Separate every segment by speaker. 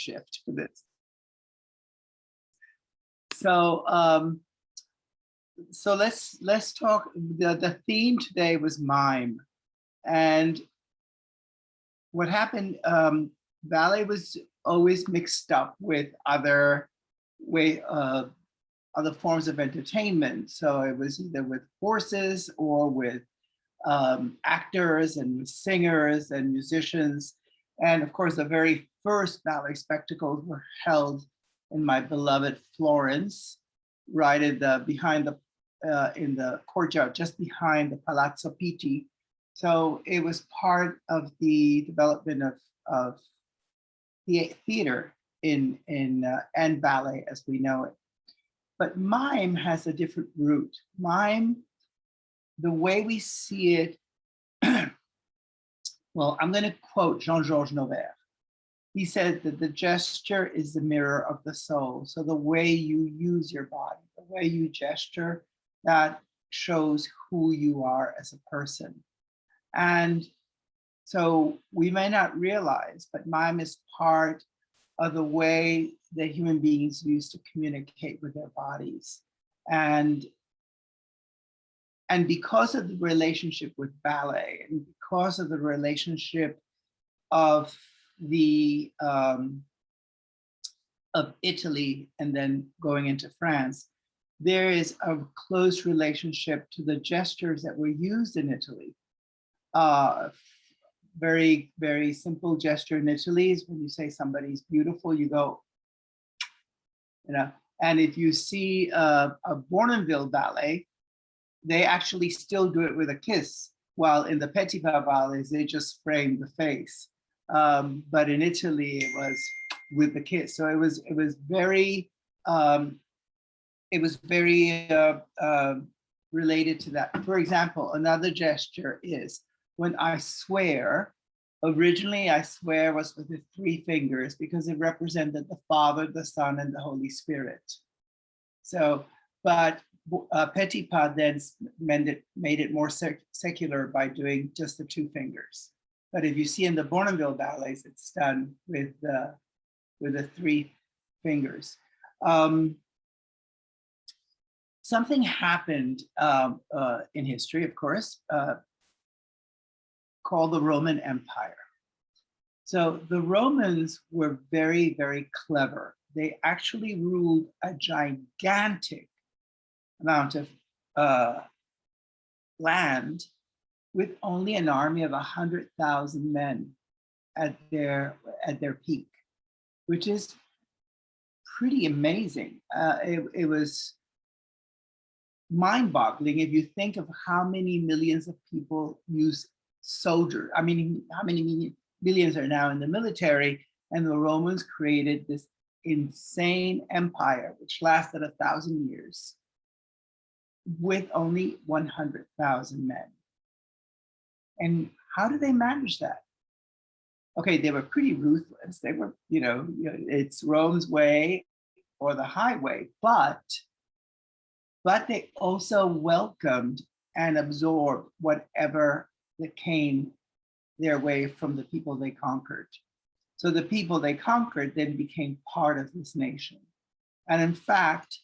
Speaker 1: shift for this. So so let's talk. The theme today was mime, and what happened. Ballet was always mixed up with other other forms of entertainment. So it was either with horses or with actors and with singers and musicians. And of course, the very first ballet spectacles were held in my beloved Florence, right in the courtyard, just behind the Palazzo Pitti. So it was part of the development of theater and ballet as we know it. But mime has a different root. Mime, the way we see it, well, I'm going to quote Jean-Georges Noverre. He said that the gesture is the mirror of the soul. So the way you use your body, the way you gesture, that shows who you are as a person. And so we may not realize, but mime is part of the way that human beings use to communicate with their bodies. And because of the relationship with ballet, and because of the relationship of of Italy and then going into France, there is a close relationship to the gestures that were used in Italy. Very, very simple gesture in Italy is when you say somebody's beautiful, you go, you know. And if you see a Bournonville ballet, they actually still do it with a kiss, while in the Petit Pas ballets, they just frame the face. But in Italy, it was with the kiss. So it was very related to that. For example, another gesture is when I swear. Originally, I swear was with the 3 fingers because it represented the Father, the Son, and the Holy Spirit. So, but Petit Pas then made it more secular by doing just the 2 fingers. But if you see in the Bournonville ballets, it's done with the 3 fingers. Something happened in history, of course, called the Roman Empire. So the Romans were very, very clever. They actually ruled a gigantic amount of land with only an army of 100,000 men at their peak, which is pretty amazing. It was mind-boggling if you think of how many millions of people use soldiers. I mean, how many millions are now in the military, and the Romans created this insane empire, which lasted 1,000 years with only 100,000 men. And how did they manage that? Okay, they were pretty ruthless. They were, it's Rome's way or the highway, but they also welcomed and absorbed whatever that came their way from the people they conquered. So the people they conquered then became part of this nation. And in fact,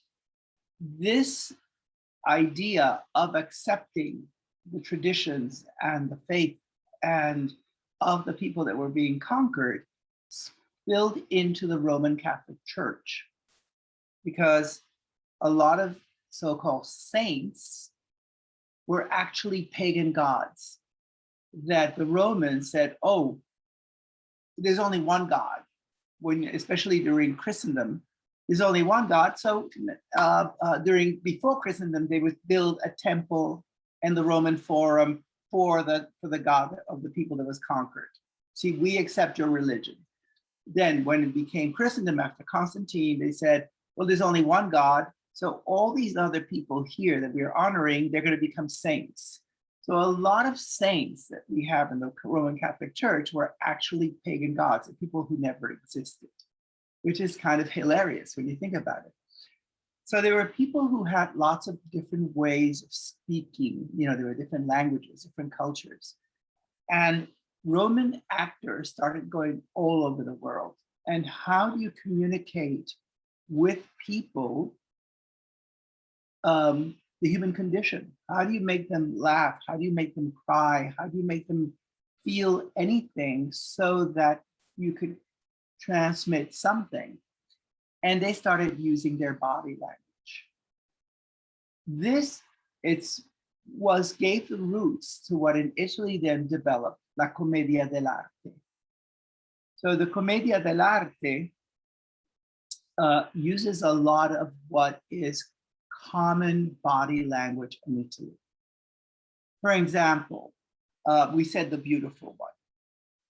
Speaker 1: this idea of accepting the traditions and the faith and of the people that were being conquered spilled into the Roman Catholic Church, because a lot of so-called saints were actually pagan gods that the Romans said, oh, there's only one God. Especially during Christendom, there's only one God. So before Christendom, they would build a temple in the Roman Forum for the God of the people that was conquered. See, we accept your religion. Then when it became Christendom after Constantine, they said, well, there's only one God. So all these other people here that we are honoring, they're going to become saints. So a lot of saints that we have in the Roman Catholic Church were actually pagan gods, the people who never existed, which is kind of hilarious when you think about it. So there were people who had lots of different ways of speaking. There were different languages, different cultures. And Roman actors started going all over the world. And how do you communicate with people the human condition? How do you make them laugh? How do you make them cry? How do you make them feel anything so that you could transmit something? And they started using their body language. This gave the roots to what in Italy then developed la commedia dell'arte. So the commedia dell'arte uses a lot of what is common body language in Italy. For example, we said the beautiful one,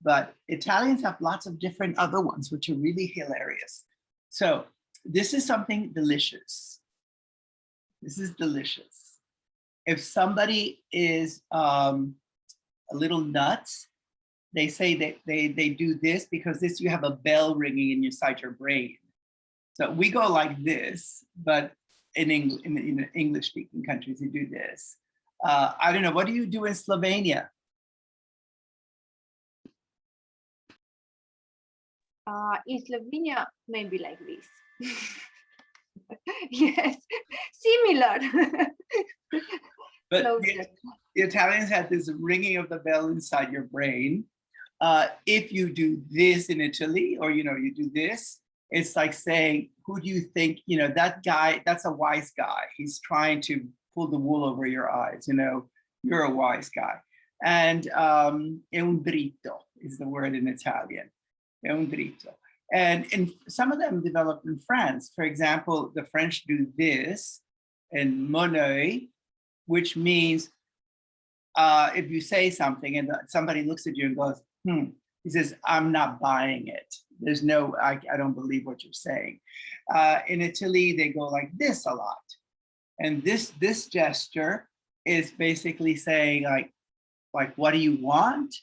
Speaker 1: but Italians have lots of different other ones, which are really hilarious. So this is something delicious. This is delicious. If somebody is a little nuts, they say that they do this because you have a bell ringing inside your brain. So we go like this, but in English-speaking countries, you do this. I don't know, what do you do in Slovenia?
Speaker 2: In Slovenia, maybe like this. Yes, similar.
Speaker 1: But the Italians had this ringing of the bell inside your brain. If you do this in Italy, or you do this, it's like saying, who do you think, that guy, that's a wise guy. He's trying to pull the wool over your eyes, you're a wise guy. And è un dritto is the word in Italian, è un dritto. And some of them developed in France. For example, the French do this in monnaie, which means if you say something and somebody looks at you and goes, he says, I'm not buying it. There's no, I don't believe what you're saying. In Italy, they go like this a lot. And this gesture is basically saying like, what do you want?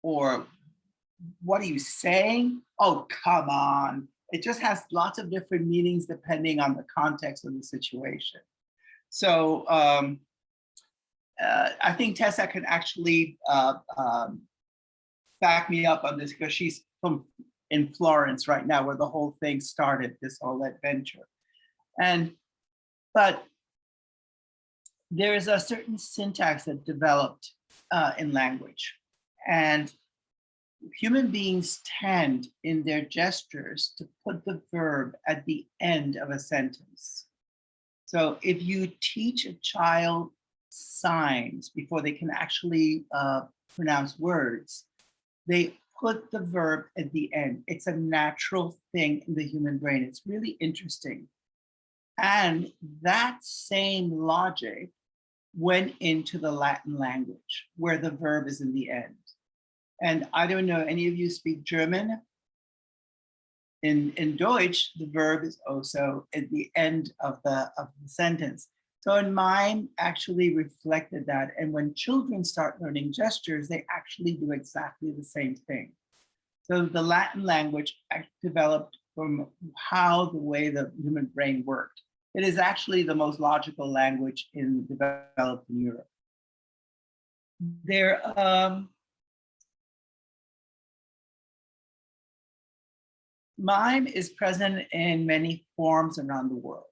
Speaker 1: Or what are you saying? Oh, come on. It just has lots of different meanings depending on the context of the situation. So I think Tessa can actually back me up on this because she's in Florence right now, where the whole thing started, this whole adventure. But there is a certain syntax that developed in language, and human beings tend in their gestures to put the verb at the end of a sentence. So if you teach a child signs before they can actually pronounce words, they put the verb at the end. It's a natural thing in the human brain. It's really interesting. And that same logic went into the Latin language, where the verb is in the end. And I don't know, any of you speak German? In Deutsch, the verb is also at the end of the sentence. So in mime actually reflected that. And when children start learning gestures, they actually do exactly the same thing. So the Latin language developed from the way the human brain worked. It is actually the most logical language developed in Europe. Mime is present in many forms around the world.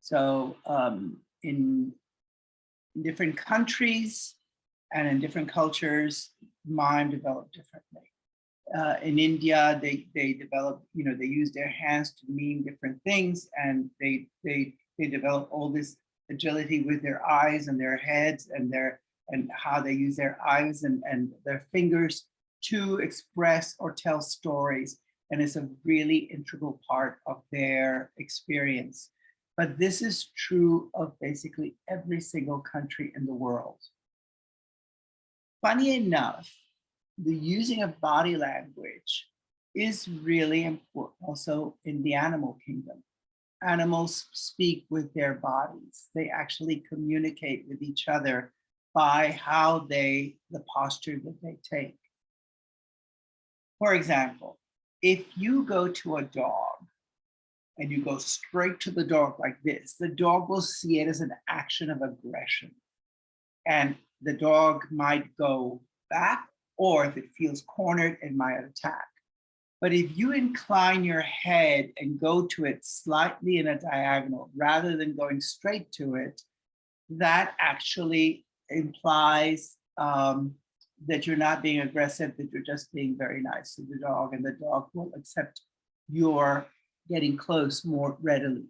Speaker 1: So in different countries and in different cultures, mime developed differently. In India, they develop, they use their hands to mean different things, and they develop all this agility with their eyes and their heads and how they use their eyes and their fingers to express or tell stories. And it's a really integral part of their experience. But this is true of basically every single country in the world. Funny enough, the using of body language is really important also in the animal kingdom. Animals speak with their bodies. They actually communicate with each other by the posture that they take. For example, if you go to a dog and you go straight to the dog like this, the dog will see it as an action of aggression. And the dog might go back, or if it feels cornered, it might attack. But if you incline your head and go to it slightly in a diagonal rather than going straight to it, that actually implies that you're not being aggressive, that you're just being very nice to the dog, and the dog will accept your getting close more readily.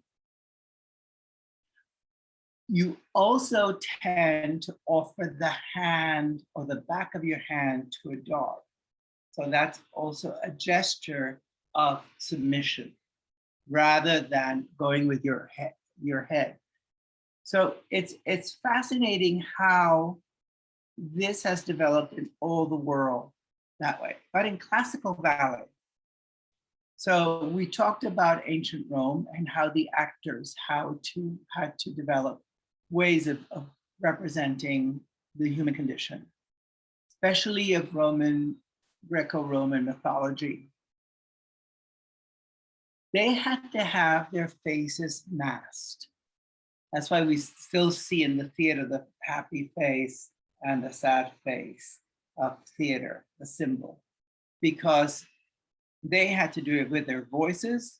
Speaker 1: You also tend to offer the hand or the back of your hand to a dog. So that's also a gesture of submission rather than going with your head. So it's fascinating how this has developed in all the world that way, but in classical ballet. So we talked about ancient Rome and how the actors had to develop ways of representing the human condition, especially of Greco-Roman mythology. They had to have their faces masked. That's why we still see in the theater the happy face and the sad face of theater, the symbol, because they had to do it with their voices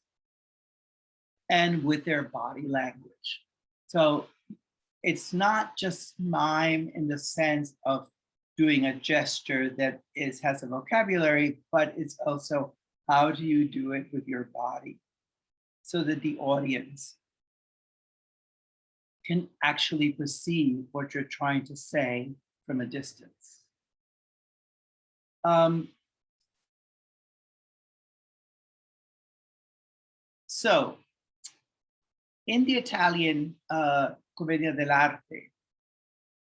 Speaker 1: and with their body language. So it's not just mime in the sense of doing a gesture that has a vocabulary, but it's also how do you do it with your body so that the audience can actually perceive what you're trying to say from a distance. So in the Italian Commedia dell'arte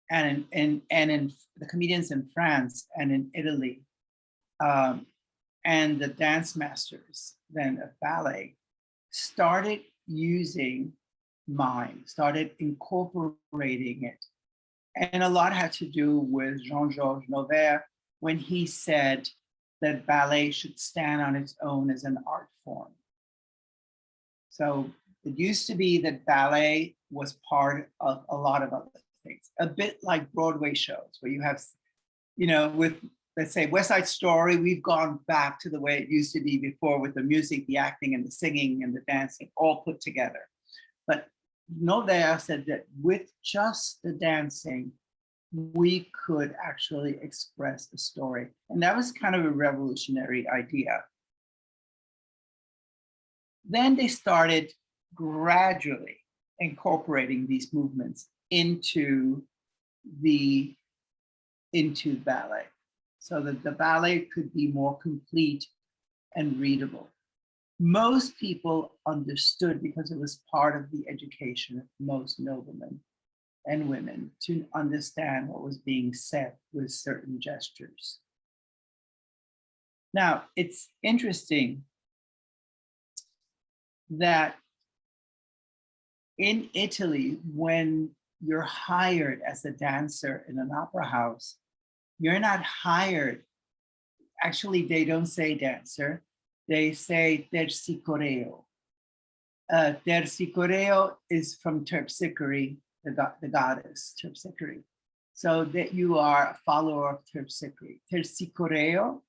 Speaker 1: and in the comedians in France and in Italy, and the dance masters then of ballet started using mime, started incorporating it. And a lot had to do with Jean-Georges Noverre when he said that ballet should stand on its own as an art form. So it used to be that ballet was part of a lot of other things, a bit like Broadway shows where you have, with, let's say, West Side Story, we've gone back to the way it used to be before with the music, the acting, and the singing, and the dancing all put together. But Noverre said that with just the dancing, we could actually express the story. And that was kind of a revolutionary idea. Then they started gradually incorporating these movements into ballet so that the ballet could be more complete and readable. Most people understood because it was part of the education of most noblemen and women to understand what was being said with certain gestures. Now, it's interesting that in Italy, when you're hired as a dancer in an opera house, you're not hired. Actually, they don't say dancer, they say tersicoreo. Tersicoreo is from Terpsichore, the goddess Terpsichore. So that you are a follower of Terpsichore. Tersicoreo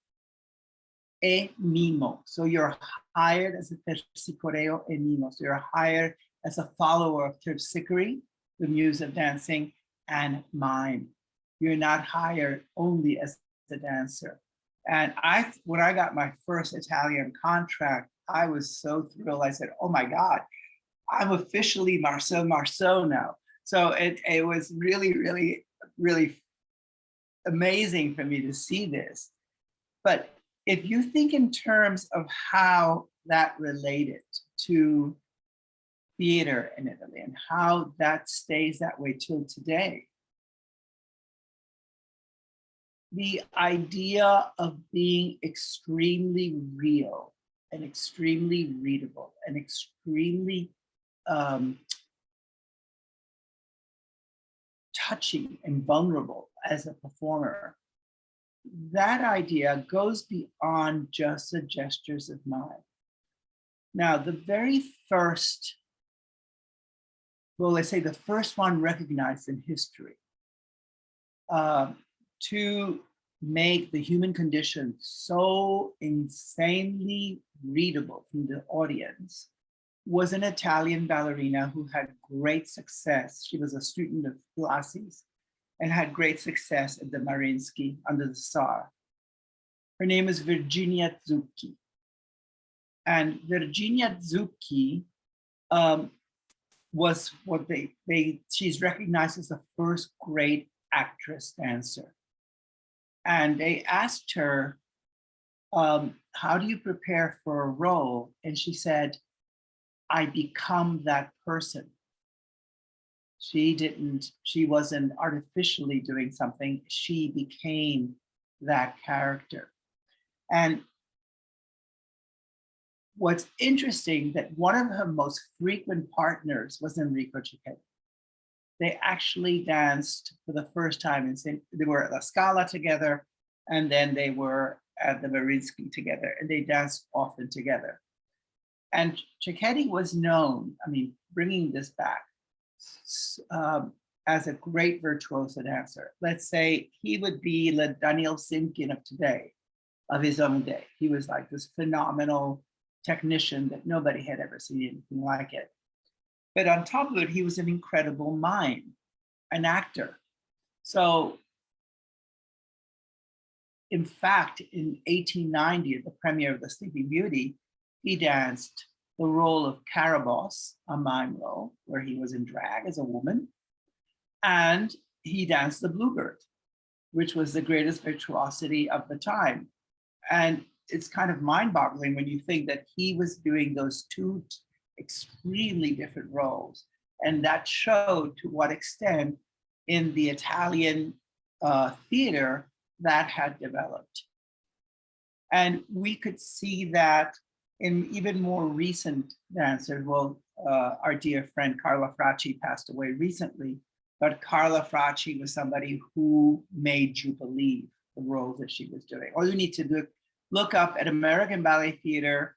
Speaker 1: e mimo. So you're hired as a tersicoreo e mimo. So you're hired as a follower of Terpsichore, the muse of dancing, and mime. You're not hired only as a dancer. And when I got my first Italian contract, I was so thrilled. I said, oh my God, I'm officially Marcel Marceau now. So it was really, really, really amazing for me to see this. But if you think in terms of how that related to theater in Italy and how that stays that way till today, the idea of being extremely real and extremely readable and extremely touching and vulnerable as a performer, that idea goes beyond just the gestures of mime. Now, the very first, well, let's say the first one recognized in history to make the human condition so insanely readable from the audience was an Italian ballerina who had great success. She was a student of Pilates and had great success at the Mariinsky under the Tsar. Her name is Virginia Zucchi. And Virginia Zucchi was what she's recognized as the first great actress dancer. And they asked her, how do you prepare for a role? And she said, I become that person. She wasn't artificially doing something. She became that character. And what's interesting that one of her most frequent partners was Enrico Cecchetti. They actually danced for the first time they were at La Scala together, and then they were at the Mariinsky together, and they danced often together. And Cecchetti was known, I mean, bringing this back, as a great virtuoso dancer. Let's say he would be the Daniel Simkin of today, of his own day. He was like this phenomenal technician that nobody had ever seen anything like it. But on top of it, he was an incredible mime, an actor. So in fact, in 1890, at the premiere of The Sleeping Beauty, he danced the role of Caraboss, a mime role, where he was in drag as a woman. And he danced the Bluebird, which was the greatest virtuosity of the time. And it's kind of mind-boggling when you think that he was doing those two extremely different roles. And that showed to what extent in the Italian theater that had developed. And we could see that in even more recent dancers. Well, our dear friend Carla Fracci passed away recently, but Carla Fracci was somebody who made you believe the roles that she was doing. All you need to look up at American Ballet Theater,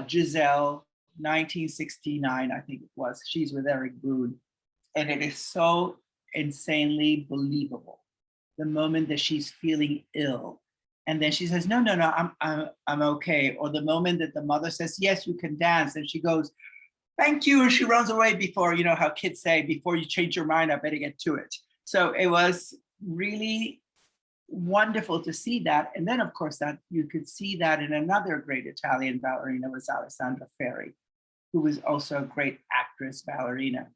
Speaker 1: Giselle, 1969, I think it was. She's with Eric Boone. And it is so insanely believable. The moment that she's feeling ill, and then she says, no, I'm okay. Or the moment that the mother says, yes, you can dance. And she goes, thank you. And she runs away before, you know how kids say, before you change your mind, I better get to it. So it was really wonderful to see that. And then of course that you could see that in another great Italian ballerina was Alessandra Ferri, who was also a great actress ballerina.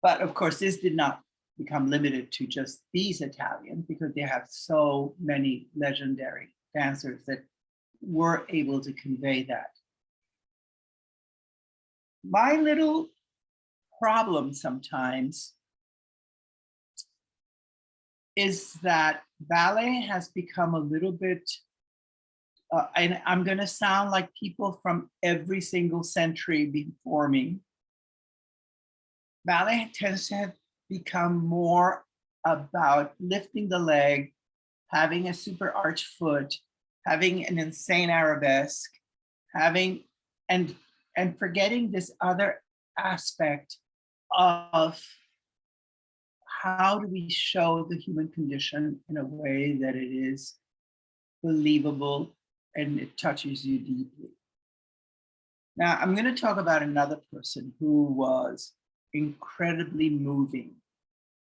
Speaker 1: But of course, this did not become limited to just these Italians, because they have so many legendary dancers that were able to convey that. My little problem sometimes is that ballet has become a little bit, and I'm going to sound like people from every single century before me. Ballet tends to have become more about lifting the leg, having a super arch foot, having an insane arabesque, having and forgetting this other aspect of how do we show the human condition in a way that it is believable and it touches you deeply. Now, I'm going to talk about another person who was incredibly moving.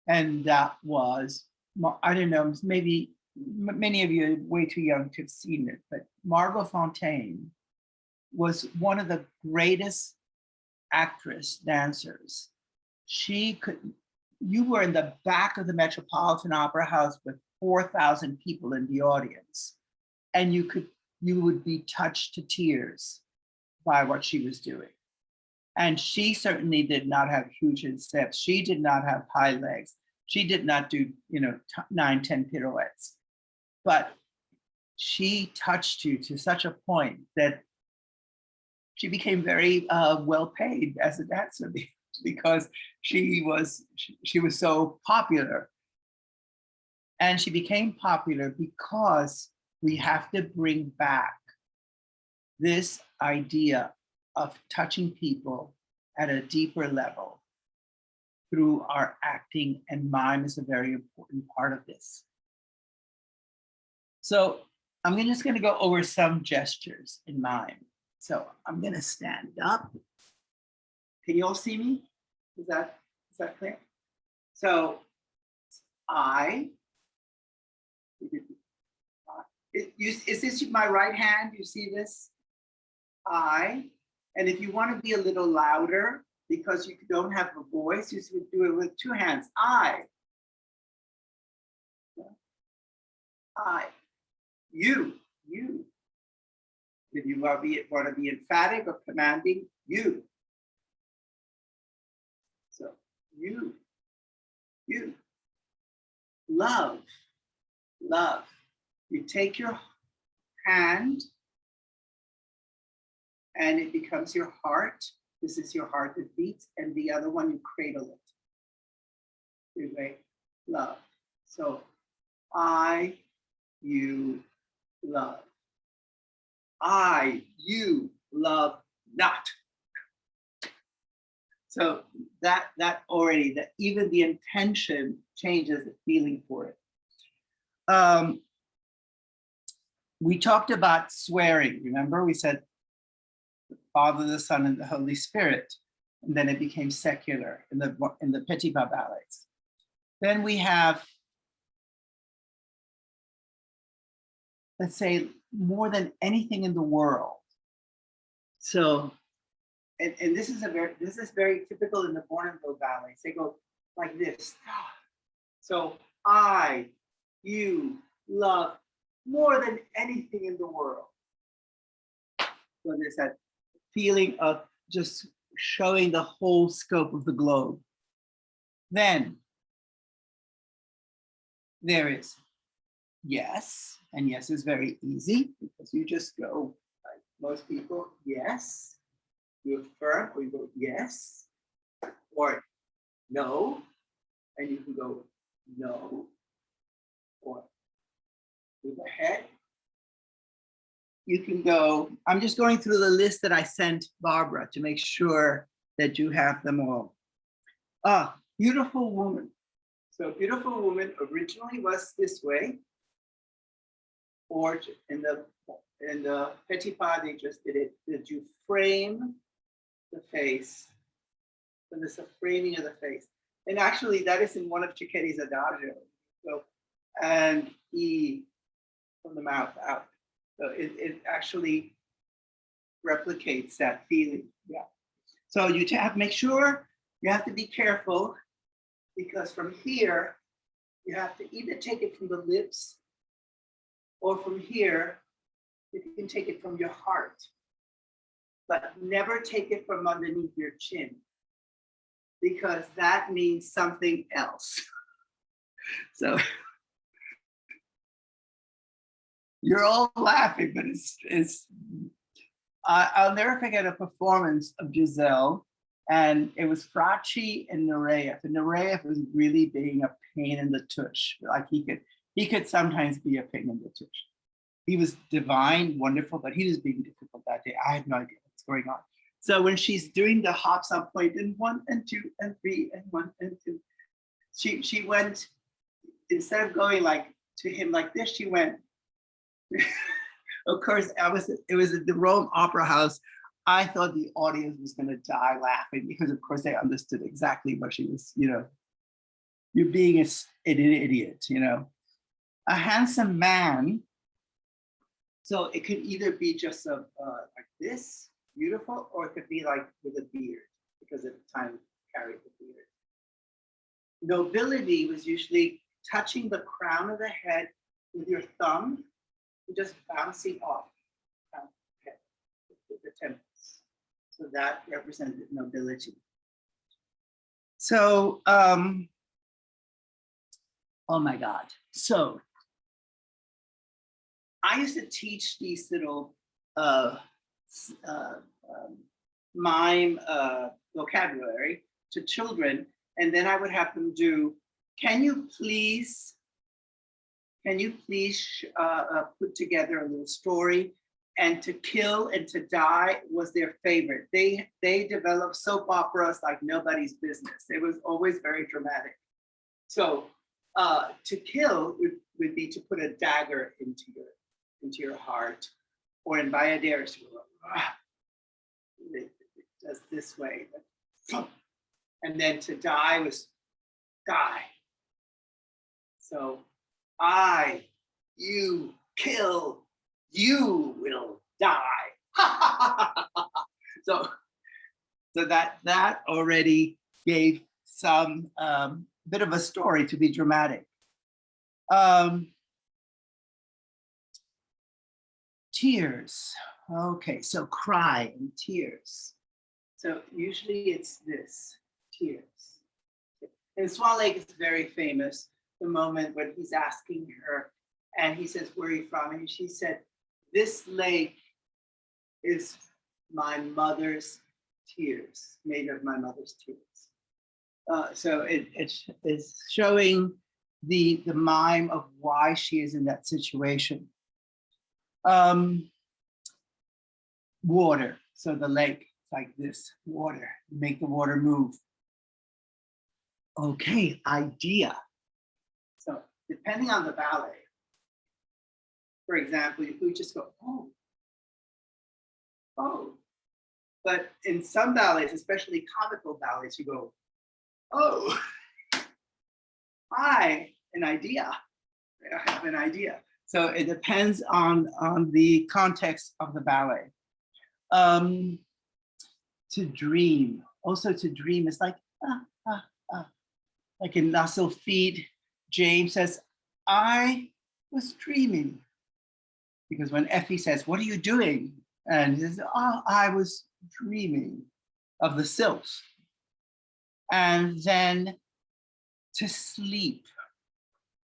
Speaker 1: And that was, I don't know, maybe many of you are way too young to have seen it, but Margot Fonteyn was one of the greatest actress dancers. You were in the back of the Metropolitan Opera House with 4,000 people in the audience, and you would be touched to tears by what she was doing. And she certainly did not have huge steps. She did not have high legs. She did not do, 9, 10 pirouettes. But she touched you to such a point that she became very well paid as a dancer because she was so popular. And she became popular because we have to bring back this idea of touching people at a deeper level through our acting, and mime is a very important part of this. So I'm just going to go over some gestures in mime. So I'm going to stand up. Can you all see me? Is that clear? So I. Is this my right hand? You see this? I. And if you want to be a little louder because you don't have a voice, you should do it with two hands. I. You. If you want to be emphatic or commanding, you. So you. Love. You take your hand and it becomes your heart. This is your heart that beats, and the other one you cradle it. You make love. So you love. You love not. So that already, that even the intention changes the feeling for it. We talked about swearing. Remember, we said the Father, the Son, and the Holy Spirit, and then it became secular in the Petit Pas ballets. Then we have, let's say, more than anything in the world. So, and this is very typical in the Bournonville ballets. They go like this. So you love more than anything in the world. So there's that feeling of just showing the whole scope of the globe. Then there is yes, and yes is very easy because you just go like most people, yes. You affirm or you go yes, or no, and you can go no, or with the head. You can go, I'm just going through the list that I sent Barbara to make sure that you have them all. Beautiful woman. So beautiful woman originally was this way, or in the Petit Pas, they just did it. Did you frame the face? So there's a framing of the face. And actually that is in one of Cecchetti's Adagio. So, and E from the mouth out. So it actually replicates that feeling. Yeah. So you have to make sure you have to be careful because from here, you have to either take it from the lips or from here, you can take it from your heart, but never take it from underneath your chin because that means something else. So you're all laughing, but I'll never forget a performance of Giselle, and it was Fracci and Nureyev. And Nureyev was really being a pain in the tush. Like he could sometimes be a pain in the tush. He was divine, wonderful, but he was being difficult that day. I had no idea what's going on. So when she's doing the hops on point in 1 and 2 and 3 and 1 and 2, she went, instead of going like to him like this, she went. Of course, it was at the Rome Opera House. I thought the audience was going to die laughing because, of course, they understood exactly what she was, you're being an idiot, A handsome man. So it could either be just like this, beautiful, or it could be like with a beard, because at the time he carried the beard. Nobility was usually touching the crown of the head with your thumb, and just bouncing off the temples. So that represented nobility. So, oh my God. So I used to teach these little mime vocabulary to children, and then I would have them do, can you please put together a little story? And to kill and to die was their favorite. They developed soap operas like nobody's business. It was always very dramatic. So to kill would be to put a dagger into your heart, or in Bayadere, it does this way, and then to die was die. So you kill, you will die. So that already gave some bit of a story to be dramatic. Tears. Okay, so cry and tears. So usually it's this, tears. In Swan Lake, it's very famous, the moment when he's asking her, and he says, where are you from? And she said, this lake is my mother's tears, made of my mother's tears. So it's showing the mime of why she is in that situation. Water, so the lake, like this, water, make the water move. Okay, idea. So depending on the ballet, for example, if we just go, oh. But in some ballets, especially comical ballets, you go, oh, an idea. I have an idea. So it depends on the context of the ballet. To dream. Also to dream is like, like in Nassau Feed, James says, I was dreaming. Because when Effie says, what are you doing? And he says, oh, I was dreaming of the sylphs. And then to sleep.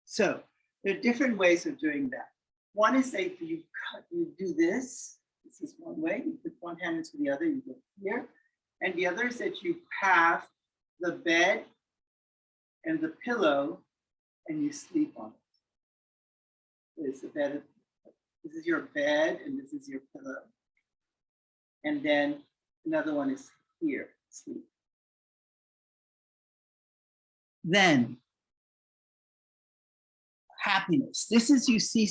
Speaker 1: So there are different ways of doing that. One is that you do this. This is one way. You put one hand into the other, you go here. And the other is that you have the bed and the pillow and you sleep on it. It's the bed. This is your bed and this is your pillow. And then another one is here, sleep. Then happiness. This is, you see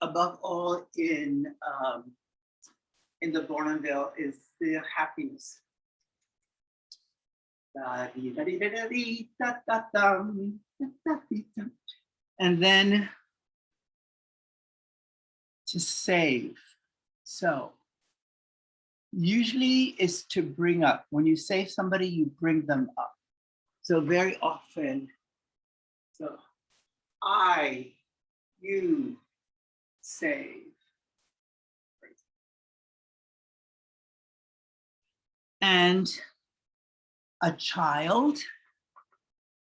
Speaker 1: above all in the Bournonville, is the happiness. And then to save. So usually is to bring up. When you save somebody, you bring them up. So very often, so you save. And a child.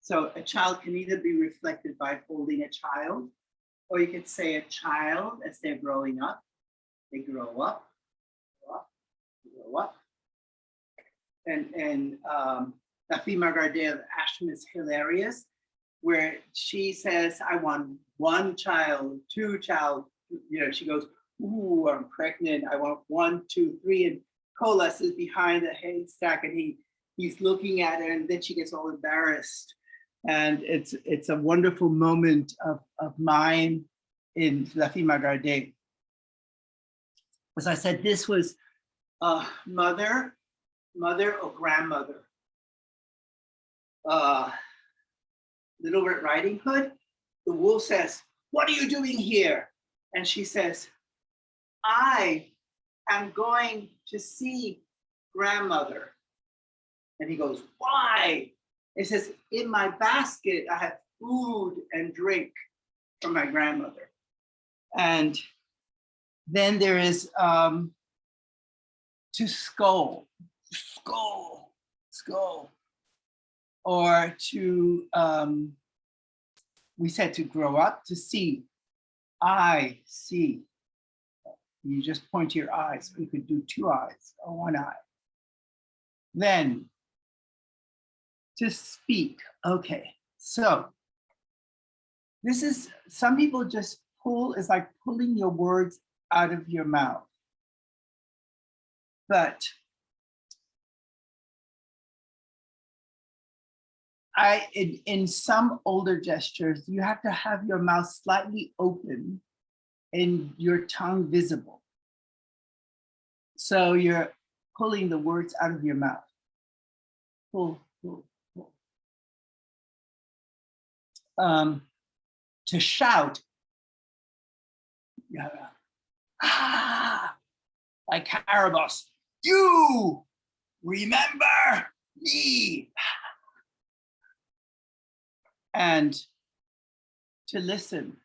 Speaker 1: So a child can either be reflected by holding a child, or you could say a child as they're growing up. They grow up, grow up. And La Fille Margardet of Ashton is hilarious, where she says, I want one child, two child, she goes, ooh, I'm pregnant. I want 1, 2, 3. And Colas is behind the haystack and he's looking at her, and then she gets all embarrassed. And it's a wonderful moment of mime in La Fille Margardet. As I said, this was mother or grandmother. Little Red Riding Hood, the wolf says, what are you doing here? And she says, I am going to see grandmother. And he goes, why? It says, in my basket, I have food and drink from my grandmother. And then there is to scold, or to, we said to grow up, to see, I see. You just point to your eyes. You could do 2 eyes or 1 eye. Then to speak. Okay, so this is, some people just pull, it's like pulling your words out of your mouth. But in some older gestures, you have to have your mouth slightly open and your tongue visible. So you're pulling the words out of your mouth. Pull, pull, pull. To shout, like Caraboss, you remember me. And to listen,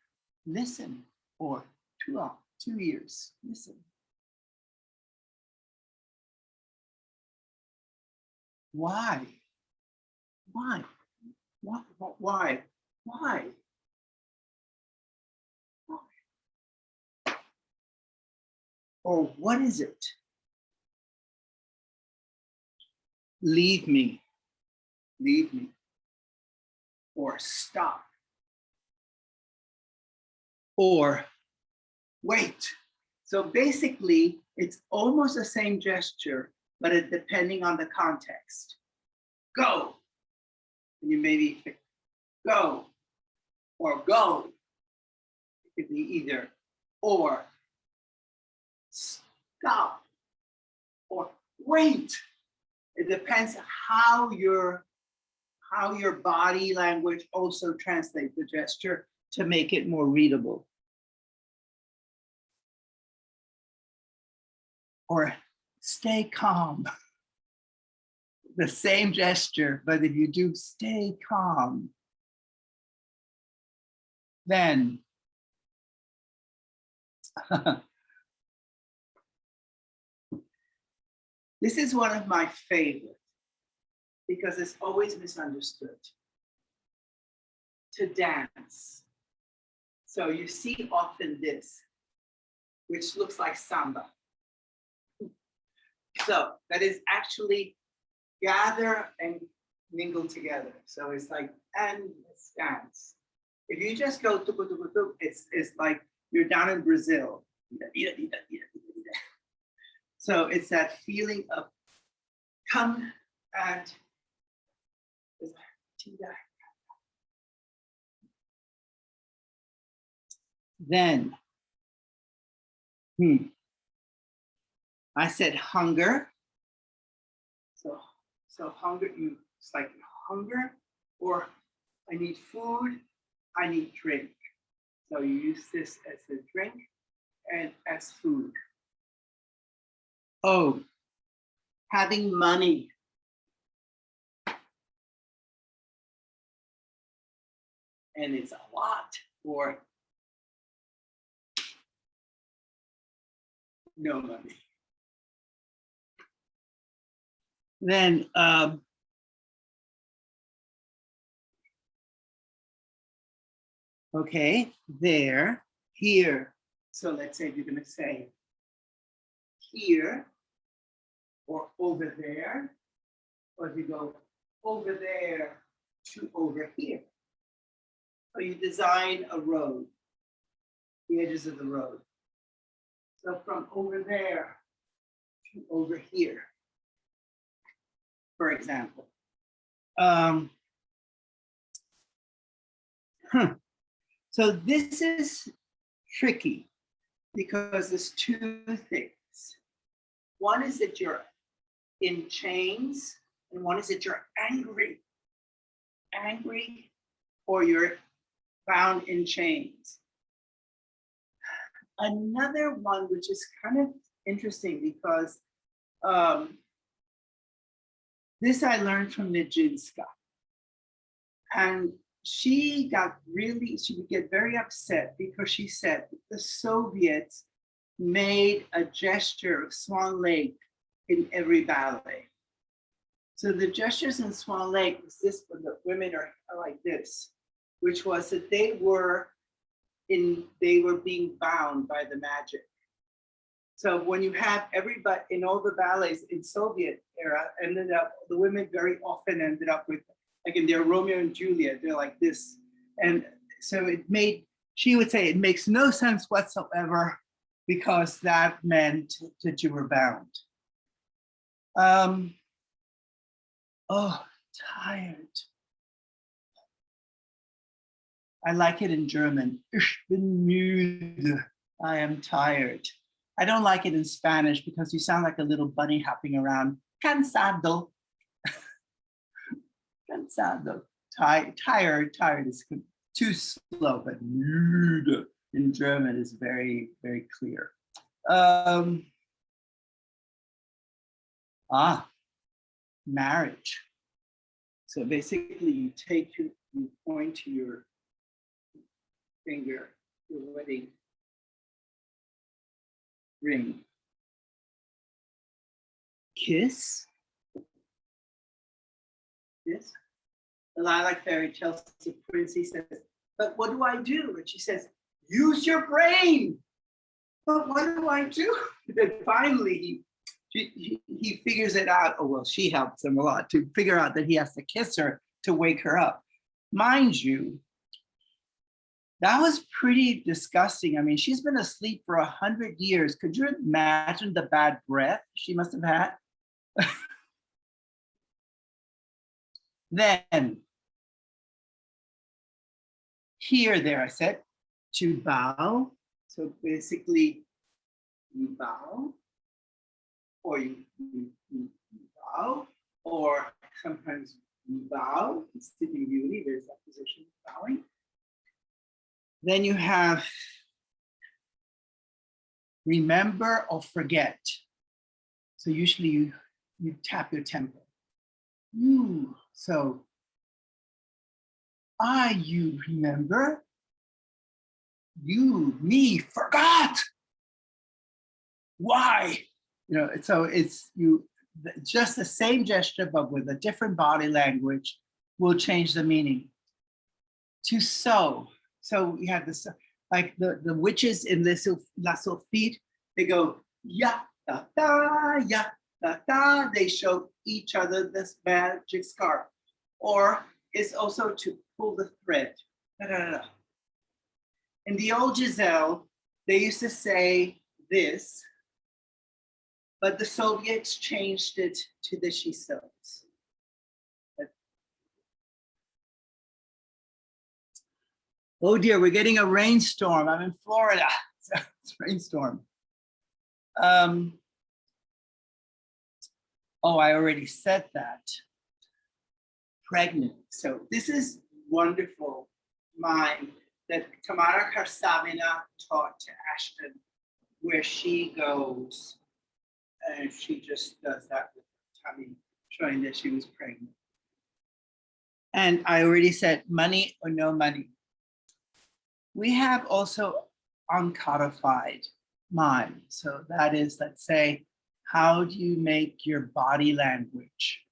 Speaker 1: or two ears, listen. Why? Why? What? Why? Why? Or what is it? Leave me. Leave me. Or stop. Or wait. So basically, it's almost the same gesture, but it depending on the context. Go. And you maybe go or go. It could be either or stop or wait. It depends how your body language also translates the gesture to make it more readable. Or stay calm. The same gesture, but if you do stay calm, then this is one of my favorites because it's always misunderstood. To dance. So you see often this, which looks like samba. So that is actually gather and mingle together. So it's like, and let's dance. If you just go, it's like you're down in Brazil. So it's that feeling of come and then, I said hunger. So hunger, it's like hunger, or I need food, I need drink. So you use this as a drink and as food. Oh, having money. And it's a lot, or no money. Then okay, there, here. So let's say you're gonna say here, or over there, or if you go over there to over here. So you design a road, the edges of the road. So from over there to over here, for example. So this is tricky because there's two things. One is that you're in chains, and one is that you're angry. Angry, or you're bound in chains. Another one, which is kind of interesting because this I learned from Nijinsky. And she would get very upset because she said the Soviets made a gesture of Swan Lake in every ballet. So the gestures in Swan Lake was this, when the women are like this, which was that they were being bound by the magic. So when you have everybody in all the ballets in Soviet era, the women very often ended up with, like in their Romeo and Juliet, they're like this. And so she would say it makes no sense whatsoever because that meant that you were bound. Oh, tired. I like it in German. Ich bin müde. I am tired. I don't like it in Spanish because you sound like a little bunny hopping around. Cansado. Cansado. Tired is too slow, but müde in German is very, very clear. Marriage. So basically you point to your finger, your wedding ring. Kiss. Kiss. The lilac fairy tells the prince, he says, but what do I do? And she says, use your brain. But what do I do? And finally he figures it out. Oh, well, she helps him a lot to figure out that he has to kiss her to wake her up. Mind you, that was pretty disgusting. I mean, she's been asleep for 100 years. Could you imagine the bad breath she must have had? Then, here, there, I said, to bow. So basically, you bow, or you bow, or sometimes you bow. In Sleeping Beauty, there's that position of bowing. Then you have remember or forget. So usually you tap your temple. So you remember? Me, forgot. Why? So it's just the same gesture, but with a different body language will change the meaning. To sew. So we have this, like the witches in La Sulfite, they go, ya, da, da, ya, da, da. They show each other this magic scarf. Or it's also to pull the thread. Da, da, da. In the old Giselle, they used to say this, but the Soviets changed it to the she sews. Oh dear, we're getting a rainstorm. I'm in Florida, so it's a rainstorm. I already said that. Pregnant. So this is wonderful mime that Tamara Karsavina taught to Ashton, where she goes and she just does that with her tummy, showing that she was pregnant. And I already said money or no money. We have also uncodified mime. So that is, let's say, how do you make your body language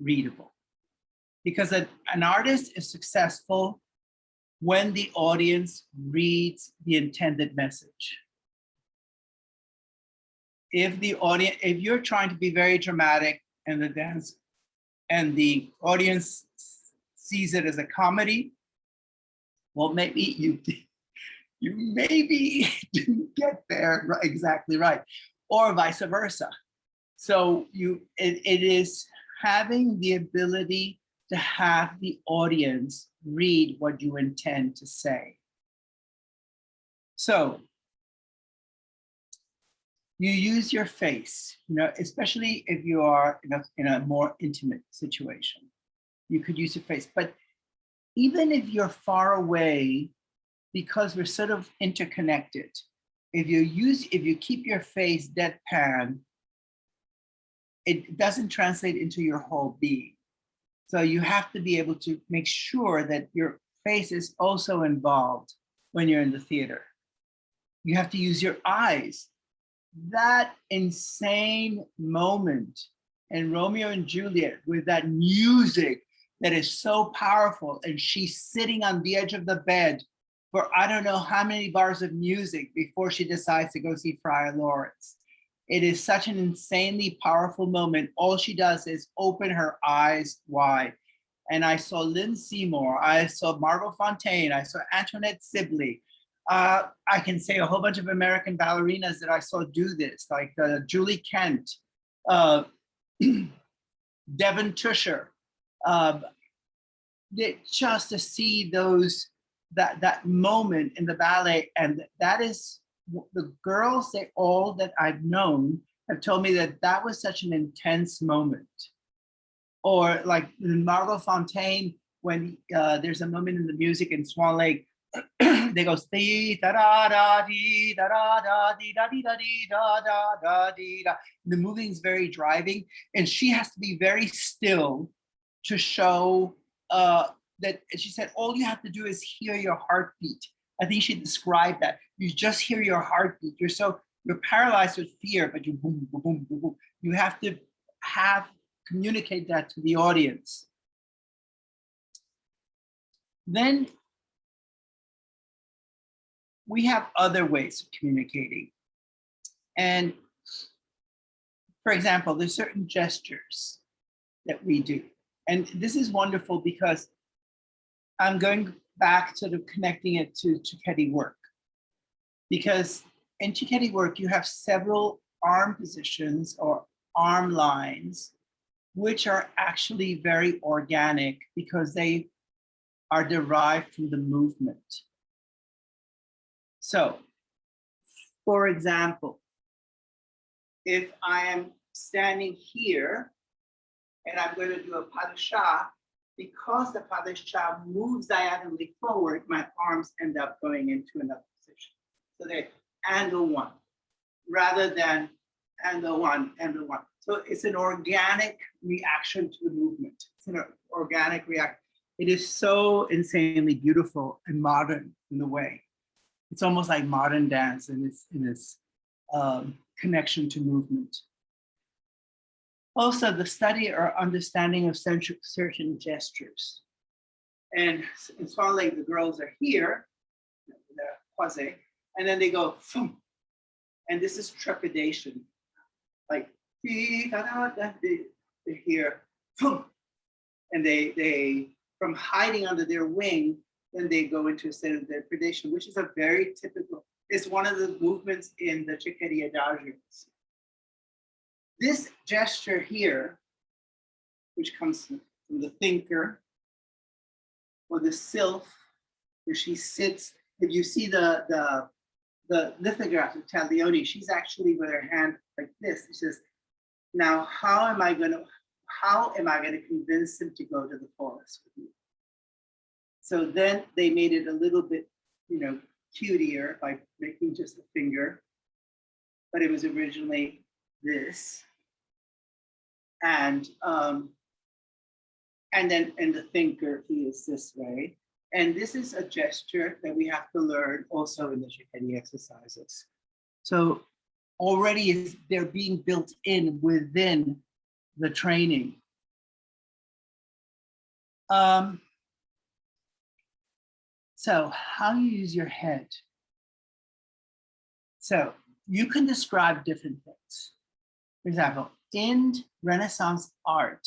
Speaker 1: readable? Because an artist is successful when the audience reads the intended message. If you're trying to be very dramatic and the audience sees it as a comedy, well, maybe you maybe didn't get there exactly right, or vice versa. So it is having the ability to have the audience read what you intend to say. So you use your face, especially if you are in a more intimate situation. You could use your face, but even if you're far away, because we're sort of interconnected, if you keep your face deadpan, it doesn't translate into your whole being. So you have to be able to make sure that your face is also involved when you're in the theater. You have to use your eyes. That insane moment in Romeo and Juliet with that music that is so powerful, and she's sitting on the edge of the bed for I don't know how many bars of music before she decides to go see Friar Lawrence. It is such an insanely powerful moment. All she does is open her eyes wide. And I saw Lynn Seymour, I saw Margot Fontaine, I saw Antoinette Sibley. I can say a whole bunch of American ballerinas that I saw do this, like Julie Kent, Devon Tusher. Just to see those that moment in the ballet, and that is the girls, they all that I've known have told me that that was such an intense moment. Or like Margot Fontaine, when there's a moment in the music in Swan Lake, they go dee da da da dee da da da dee da dee da dee da da da dee da. The moving is very driving, and she has to be very still to show that. She said all you have to do is hear your heartbeat. I think she described that. You just hear your heartbeat. You're paralyzed with fear, but you boom, boom, boom, boom, boom. You have to communicate that to the audience. Then we have other ways of communicating. And for example, there's certain gestures that we do. And this is wonderful because I'm going back to connecting it to Cecchetti work. Because in Cecchetti work, you have several arm positions or arm lines, which are actually very organic because they are derived from the movement. So, for example, if I am standing here and I'm going to do a pas de chat, because the pas de chat moves diagonally forward, my arms end up going into another position. So they angle one rather than angle one, angle one. So it's an organic reaction to the movement. It's an organic reaction. It is so insanely beautiful and modern in a way. It's almost like modern dance in its connection to movement. Also, the study or understanding of certain gestures. And in Swan Lake, the girls are here, they're quasi, and then they go, Phoom. And this is trepidation. Like, they're here, Phoom. And they, from hiding under their wing, then they go into a state of depredation, which is a very typical, it's one of the movements in the Cecchetti adagios. This gesture here, which comes from the thinker, or the sylph, where she sits. If you see the lithograph of Taglioni, she's actually with her hand like this. She says, now how am I gonna convince him to go to the forest with me? So then they made it a little bit, cutier by making just a finger, but it was originally this. And then the thinker, he is this way. And this is a gesture that we have to learn also in the Cecchetti exercises. So already they're being built in within the training. So how you use your head. So you can describe different things. For example, in Renaissance art,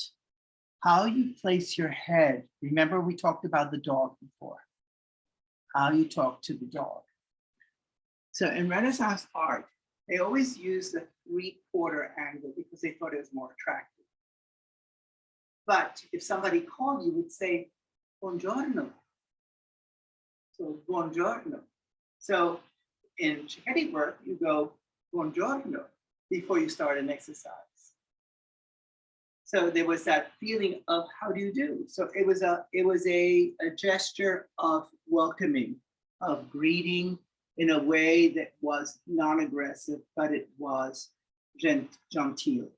Speaker 1: how you place your head. Remember we talked about the dog before, how you talk to the dog. So in Renaissance art, they always use the 3/4 angle because they thought it was more attractive. But if somebody called, you would say, buongiorno. So buongiorno. So in Cecchetti work, you go buongiorno before you start an exercise. So there was that feeling of how do you do? So it was a gesture of welcoming, of greeting in a way that was non-aggressive, but it was genteel.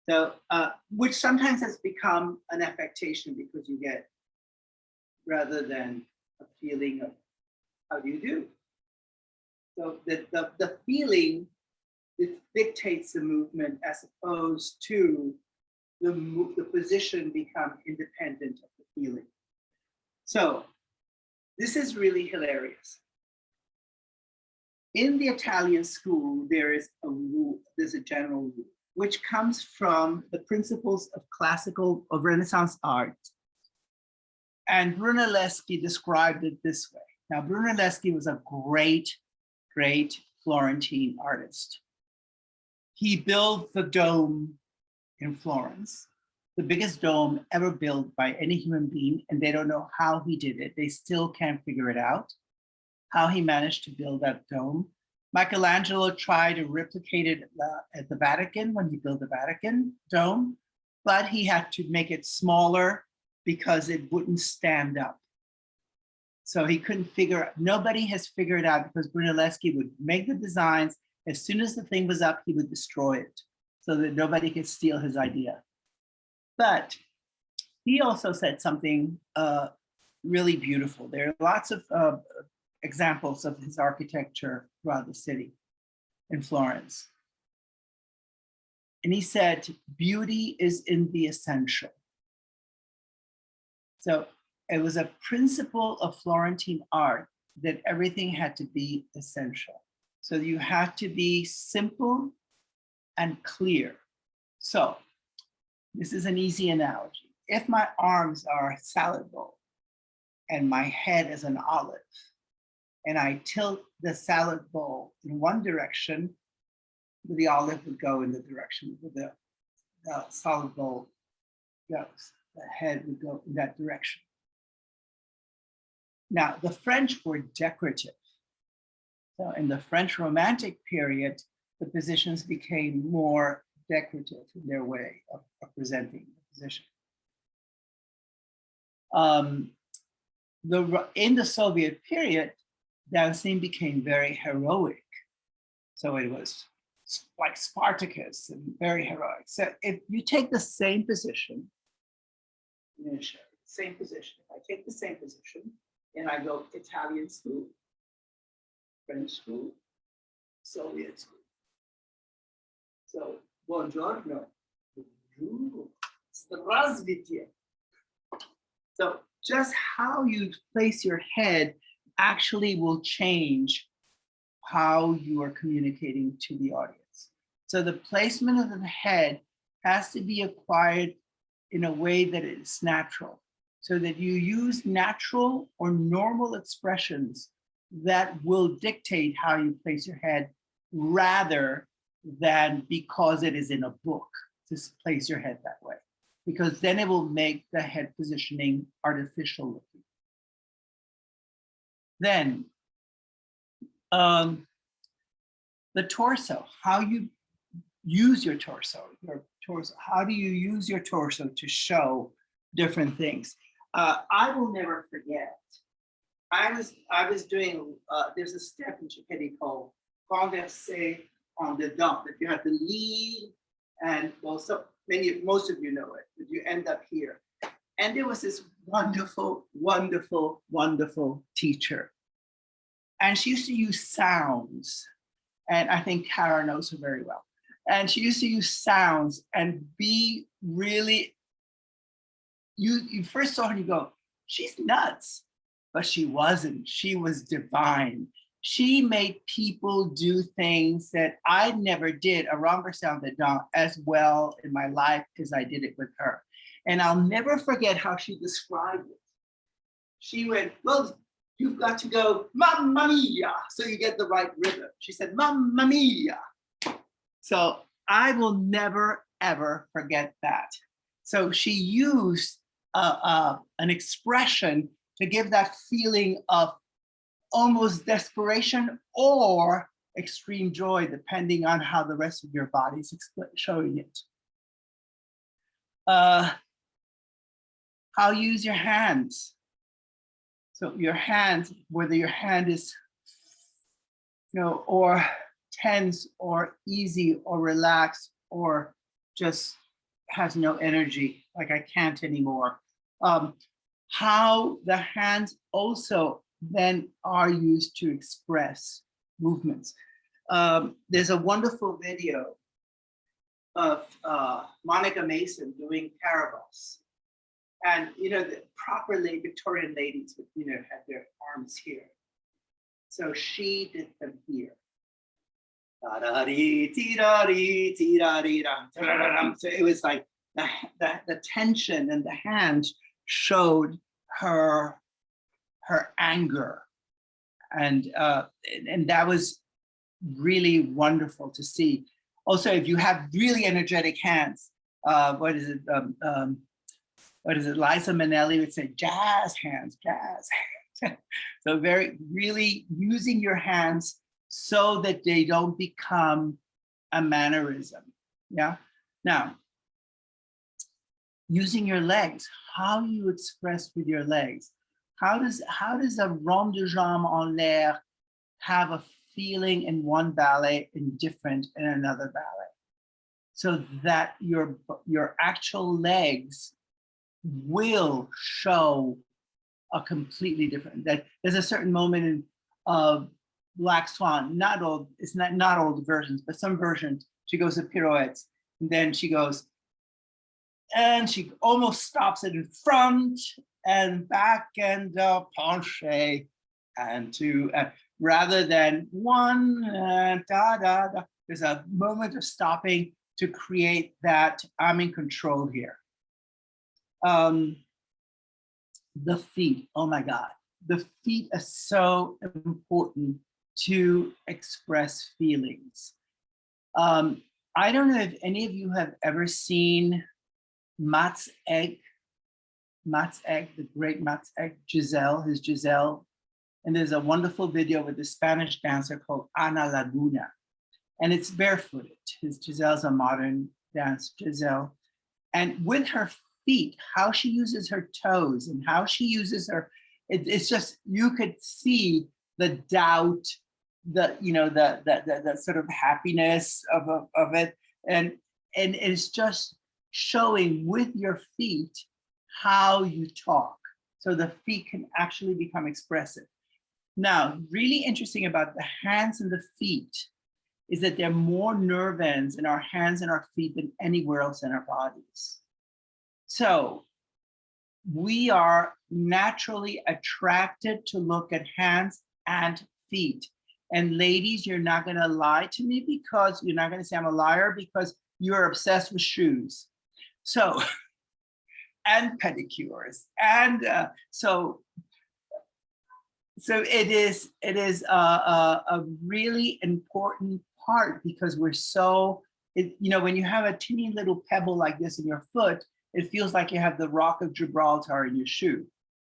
Speaker 1: So which sometimes has become an affectation because you get, rather than a feeling of how do you do? So the feeling, it dictates the movement as opposed to the position become independent of the feeling. So this is really hilarious. In the Italian school, there is a rule, there's a general rule, which comes from the principles of Renaissance art. And Brunelleschi described it this way. Now, Brunelleschi was a great Florentine artist. He built the Dome in Florence. the biggest dome ever built by any human being, and they don't know how he did it. They still can't figure it out, how he managed to build that dome. Michelangelo tried to replicate it at the Vatican when he built the Vatican dome, but he had to make it smaller because it wouldn't stand up. So he couldn't figure, nobody has figured out, because Brunelleschi would make the designs. As soon as the thing was up, he would destroy it so that nobody could steal his idea. But he also said something really beautiful. There are lots of examples of his architecture throughout the city in Florence. And he said, beauty is in the essential. So it was a principle of Florentine art that everything had to be essential. So you had to be simple and clear. So this is an easy analogy. If my arms are a salad bowl and my head is an olive, and I tilt the salad bowl in one direction, the olive would go in the direction where the salad bowl goes. The head would go in that direction. Now, the French were decorative. So in the French Romantic period, the positions became more decorative in their way of presenting the position. In the Soviet period, dancing became very heroic. So it was like Spartacus and very heroic. So if you take the same position, I'm going to show you the same position. If I take the same position and I go Italian school, French school, Soviet school. So, buongiorno, bonjour, здравствуйте. So just how you place your head actually will change how you are communicating to the audience. So the placement of the head has to be acquired in a way that is natural, so that you use natural or normal expressions that will dictate how you place your head, rather than because it is in a book to place your head that way, because then it will make the head positioning artificial looking. Then the torso, how you use your torso, how do you use your torso to show different things? I will never forget. I was doing, there's a step in Cecchetti called renverser en dedans, that you have to lead, and well, most of you know it, but you end up here. And there was this wonderful, wonderful, wonderful teacher. And she used to use sounds. And I think Kara knows her very well. And she used to use sounds and be really, you first saw her and you go, she's nuts. But she wasn't. She was divine. She made people do things that I never did a renversé en dedans as well in my life as I did it with her. And I'll never forget how she described it. She went, well, you've got to go, mamma mia, so you get the right rhythm. She said, mamma mia. So I will never, ever forget that. So she used an expression to give that feeling of almost desperation or extreme joy, depending on how the rest of your body's showing it. How you use your hands. So your hands, whether your hand is, or tense or easy or relaxed or just has no energy, like I can't anymore. How the hands also then are used to express movements. There's a wonderful video of Monica Mason doing Carabosse. And, the proper Victorian ladies would, have their arms here. So she did them here. So it was like the tension and the hands showed her anger. And that was really wonderful to see. Also, if you have really energetic hands, what is it? What is it? Liza Minnelli would say, jazz hands, jazz hands. So really using your hands so that they don't become a mannerism. Yeah. Now, using your legs, how you express with your legs. How does a rond de jambe en l'air have a feeling in one ballet and different in another ballet? So that your actual legs will show a completely different, that there's a certain moment in Black Swan, it's not all the versions, but some versions, she goes to pirouettes, and then she goes, and she almost stops it in front and back and penché, and two, rather than one, da, da, da. There's a moment of stopping to create that I'm in control here. The feet, oh my God. The feet are so important to express feelings. I don't know if any of you have ever seen Matt's Egg, the great Matt's Egg, his Giselle. And there's a wonderful video with a Spanish dancer called Ana Laguna. And it's barefooted. Giselle's a modern dance, Giselle. And with her feet, how she uses her toes and how she uses her, it's just, you could see the doubt, the sort of happiness of it. And it's just showing with your feet how you talk. So the feet can actually become expressive. Now, really interesting about the hands and the feet is that there are more nerve ends in our hands and our feet than anywhere else in our bodies. So we are naturally attracted to look at hands and feet. And ladies, you're not going to lie to me, because you're not going to say I'm a liar, because you're obsessed with shoes. So, and pedicures. And so it is a really important part, because we're so, when you have a teeny little pebble like this in your foot, it feels like you have the Rock of Gibraltar in your shoe,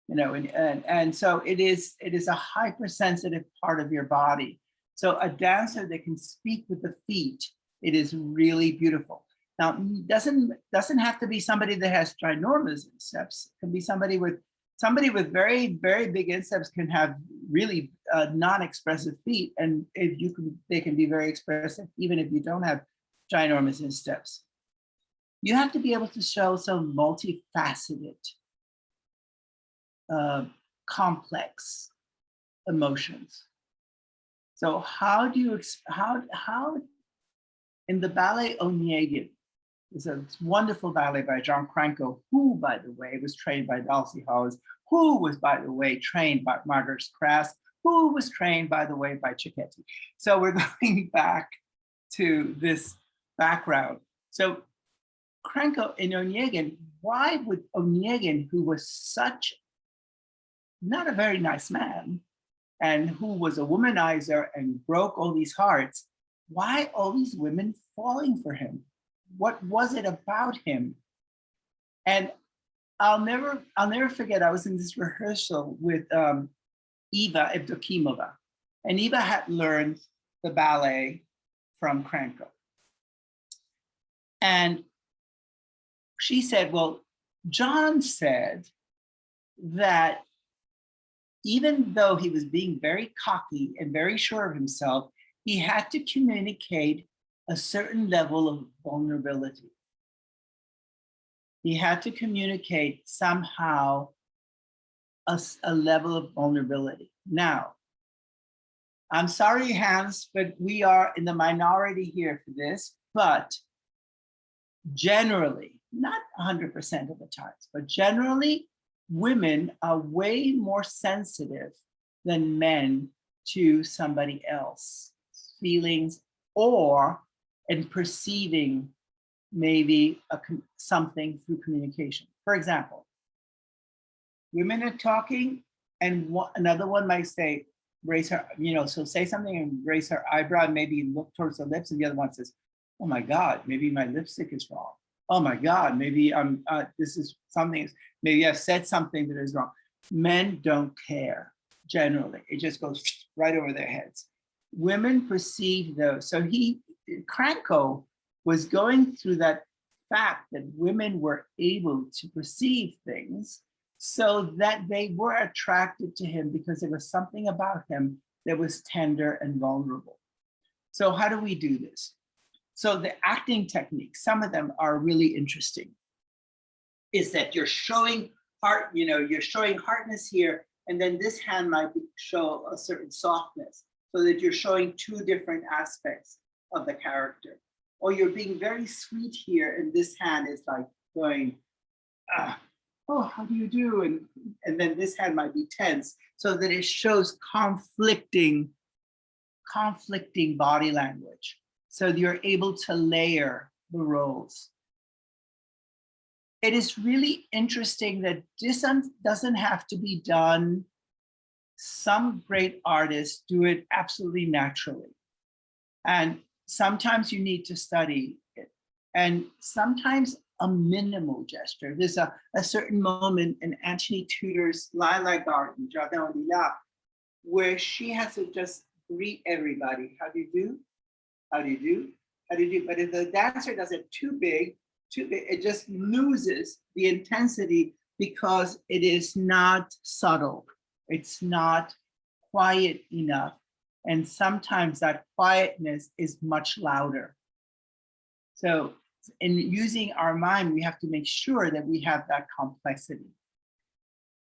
Speaker 1: and so it is a hypersensitive part of your body. So a dancer that can speak with the feet, it is really beautiful. Now, doesn't have to be somebody that has ginormous insteps. It can be somebody with very, very big insteps can have really non-expressive feet, and they can be very expressive even if you don't have ginormous insteps. You have to be able to show some multifaceted, complex emotions. So how do you, how in the ballet Onegin, it's a wonderful ballet by John Cranko, who, by the way, was trained by Dulcie Howes, who was, by the way, trained by Margaret Kras, who was trained, by the way, by Cecchetti. So we're going back to this background. So Cranko in Onegin, why would Onegin, who was such not a very nice man, and who was a womanizer and broke all these hearts, why all these women falling for him? What was it about him? And I'll never forget, I was in this rehearsal with Eva Evdokimova, and Eva had learned the ballet from Cranko. And she said, well, John said that even though he was being very cocky and very sure of himself, he had to communicate a certain level of vulnerability. He had to communicate somehow a level of vulnerability. Now, I'm sorry, Hans, but we are in the minority here for this, but generally, not 100% of the times, but generally, women are way more sensitive than men to somebody else's feelings or in perceiving maybe something through communication. For example, women are talking and another one might say, raise her, so say something and raise her eyebrow and maybe look towards the lips, and the other one says, oh my God, maybe my lipstick is wrong. oh my God, maybe this is something, maybe I've said something that is wrong. Men don't care generally. It just goes right over their heads. Women perceive those. So Cranko was going through that fact that women were able to perceive things so that they were attracted to him because there was something about him that was tender and vulnerable. So how do we do this? So the acting techniques, some of them are really interesting, is that you're showing heart, you're showing hardness here, and then this hand might show a certain softness, so that you're showing two different aspects of the character. Or you're being very sweet here, and this hand is like going, oh, how do you do? And then this hand might be tense, so that it shows conflicting body language. So you're able to layer the roles. It is really interesting that this doesn't have to be done. Some great artists do it absolutely naturally. And sometimes you need to study it. And sometimes a minimal gesture. There's a certain moment in Anthony Tudor's Lilac Garden, Jardin aux Lilas, where she has to just greet everybody. How do you do? How do you do? How do you do? But if the dancer does it too big, it just loses the intensity because it is not subtle. It's not quiet enough. And sometimes that quietness is much louder. So in using our mind, we have to make sure that we have that complexity.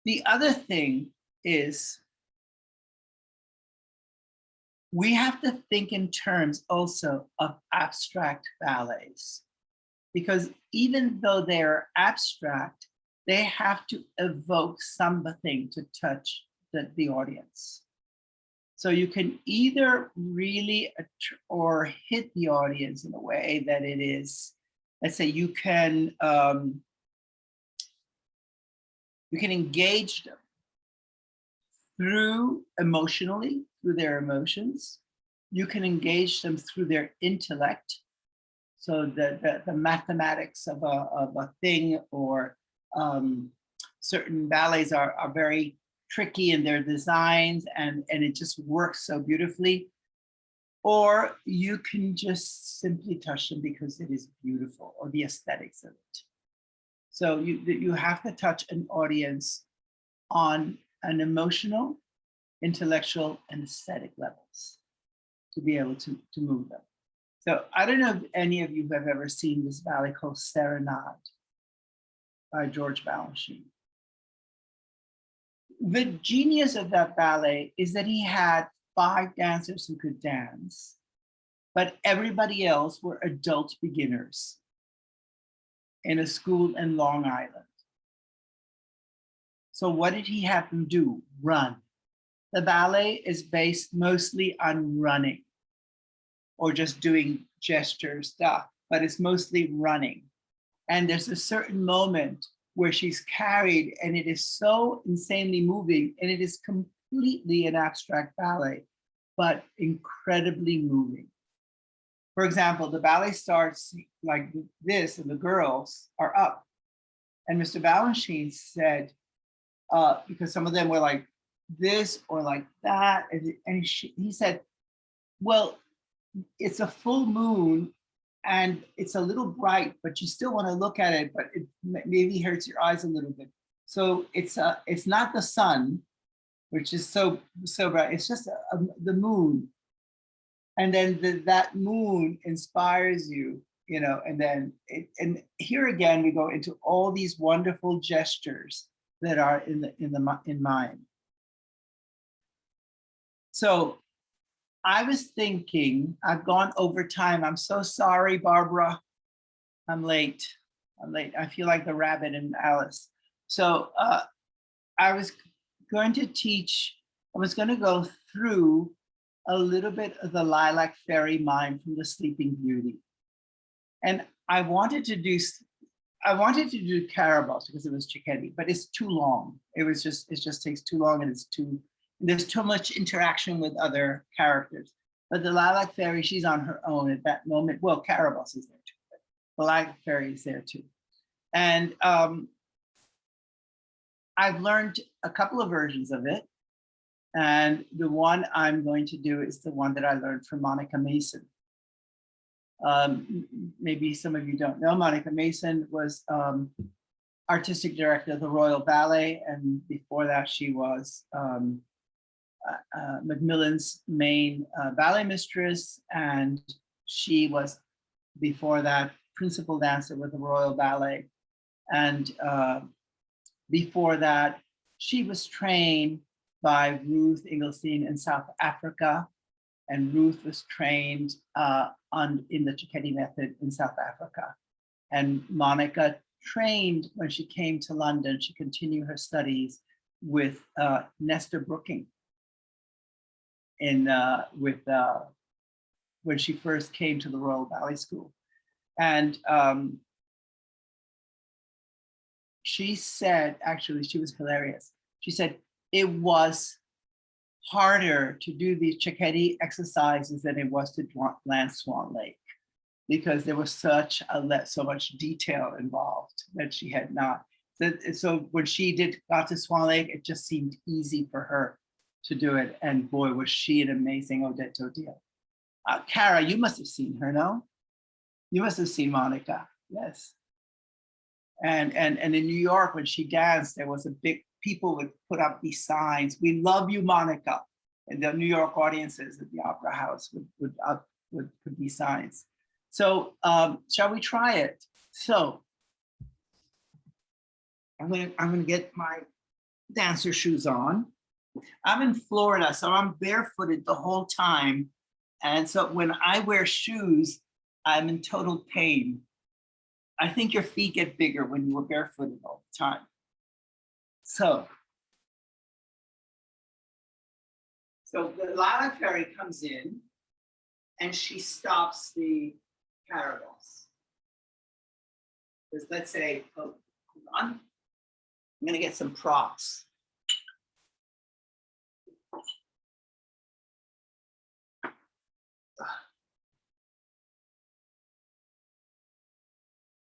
Speaker 1: The other thing is we have to think in terms also of abstract ballets, because even though they're abstract, they have to evoke something to touch the audience. So you can either really or hit the audience in a way that it is, let's say you can engage them through their emotions. You can engage them through their intellect. So the mathematics of a thing, or certain ballets are very tricky in their designs, and it just works so beautifully. Or you can just simply touch them because it is beautiful, or the aesthetics of it. So you have to touch an audience on an emotional, intellectual, and aesthetic levels to be able to move them. So I don't know if any of you have ever seen this ballet called Serenade by George Balanchine. The genius of that ballet is that he had 5 dancers who could dance, but everybody else were adult beginners in a school in Long Island. So what did he have them do? Run. The ballet is based mostly on running or just doing gesture stuff, but it's mostly running. And there's a certain moment where she's carried, and it is so insanely moving, and it is completely an abstract ballet, but incredibly moving. For example, the ballet starts like this, and the girls are up. And Mr. Balanchine said, because some of them were like this or like that, and he said, well, it's a full moon, and it's a little bright, but you still want to look at it, but it maybe hurts your eyes a little bit. So it's not the sun, which is so bright. It's just the moon, and then that moon inspires you, And then and here again we go into all these wonderful gestures that are in mime. So I was thinking, I've gone over time. I'm so sorry, Barbara. I'm late. I feel like the rabbit in Alice. So I was going to go through a little bit of the Lilac Fairy Mime from the Sleeping Beauty. And I wanted to do Carabosse because it was Cecchetti, but it's too long. It just takes too long, and there's too much interaction with other characters. But the Lilac Fairy, she's on her own at that moment. Well, Carabosse is there too. Black Fairy is there too. And I've learned a couple of versions of it. And the one I'm going to do is the one that I learned from Monica Mason. Maybe some of you don't know, Monica Mason was artistic director of the Royal Ballet. And before that, she was Macmillan's main ballet mistress. And she was, before that, principal dancer with the Royal Ballet. And before that, she was trained by Ruth Ingleston in South Africa. And Ruth was trained in the Cecchetti method in South Africa. And Monica trained when she came to London. She continued her studies with Nestor Brooking when she first came to the Royal Ballet School. And she said, actually, she was hilarious. She said, it was harder to do these Cecchetti exercises than it was to land Swan Lake, because there was so much detail involved that she had not. So when she got to Swan Lake, it just seemed easy for her to do it. And boy, was she an amazing Odette O'Deal. Cara, you must have seen her, no? You must have seen Monica, yes. And in New York, when she danced, there was a big, people would put up these signs, "We love you, Monica." And the New York audiences at the Opera House would put these signs. So shall we try it? So I'm gonna get my dancer shoes on. I'm in Florida, so I'm barefooted the whole time. And so when I wear shoes, I'm in total pain. I think your feet get bigger when you were barefooted all the time. So the Lilac Fairy comes in and she stops the carables. Let's say, oh, hold on. I'm gonna get some props.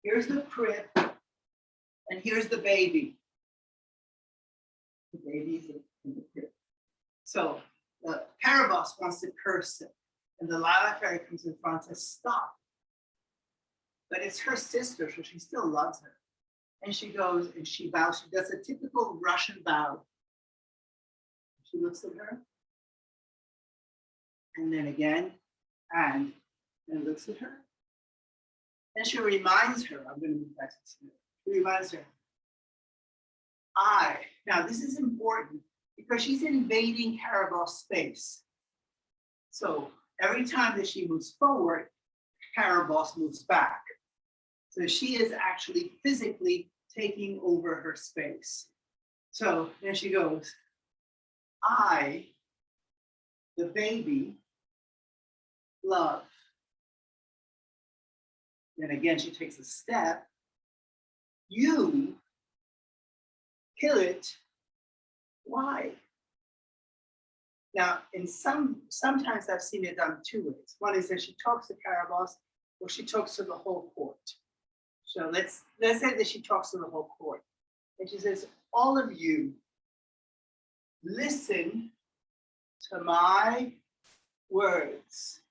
Speaker 1: Here's the crib, and here's the baby. The baby's in the crib. So the Caraboss wants to curse it, and the Lilac Fairy comes in front and says, "Stop." But it's her sister, so she still loves her. And she goes and she bows. She does a typical Russian bow. She looks at her, and then again, and looks at her. And she reminds her, I'm going to move back to this. She reminds her, now this is important because she's invading Caraboss space. So every time that she moves forward, Caraboss moves back. So she is actually physically taking over her space. So then she goes, I, the baby, love. Then again, she takes a step. You kill it. Why? Now, sometimes I've seen it done two ways. One is that she talks to Caraboss, or she talks to the whole court. So let's say that she talks to the whole court, and she says, "All of you, listen to my words.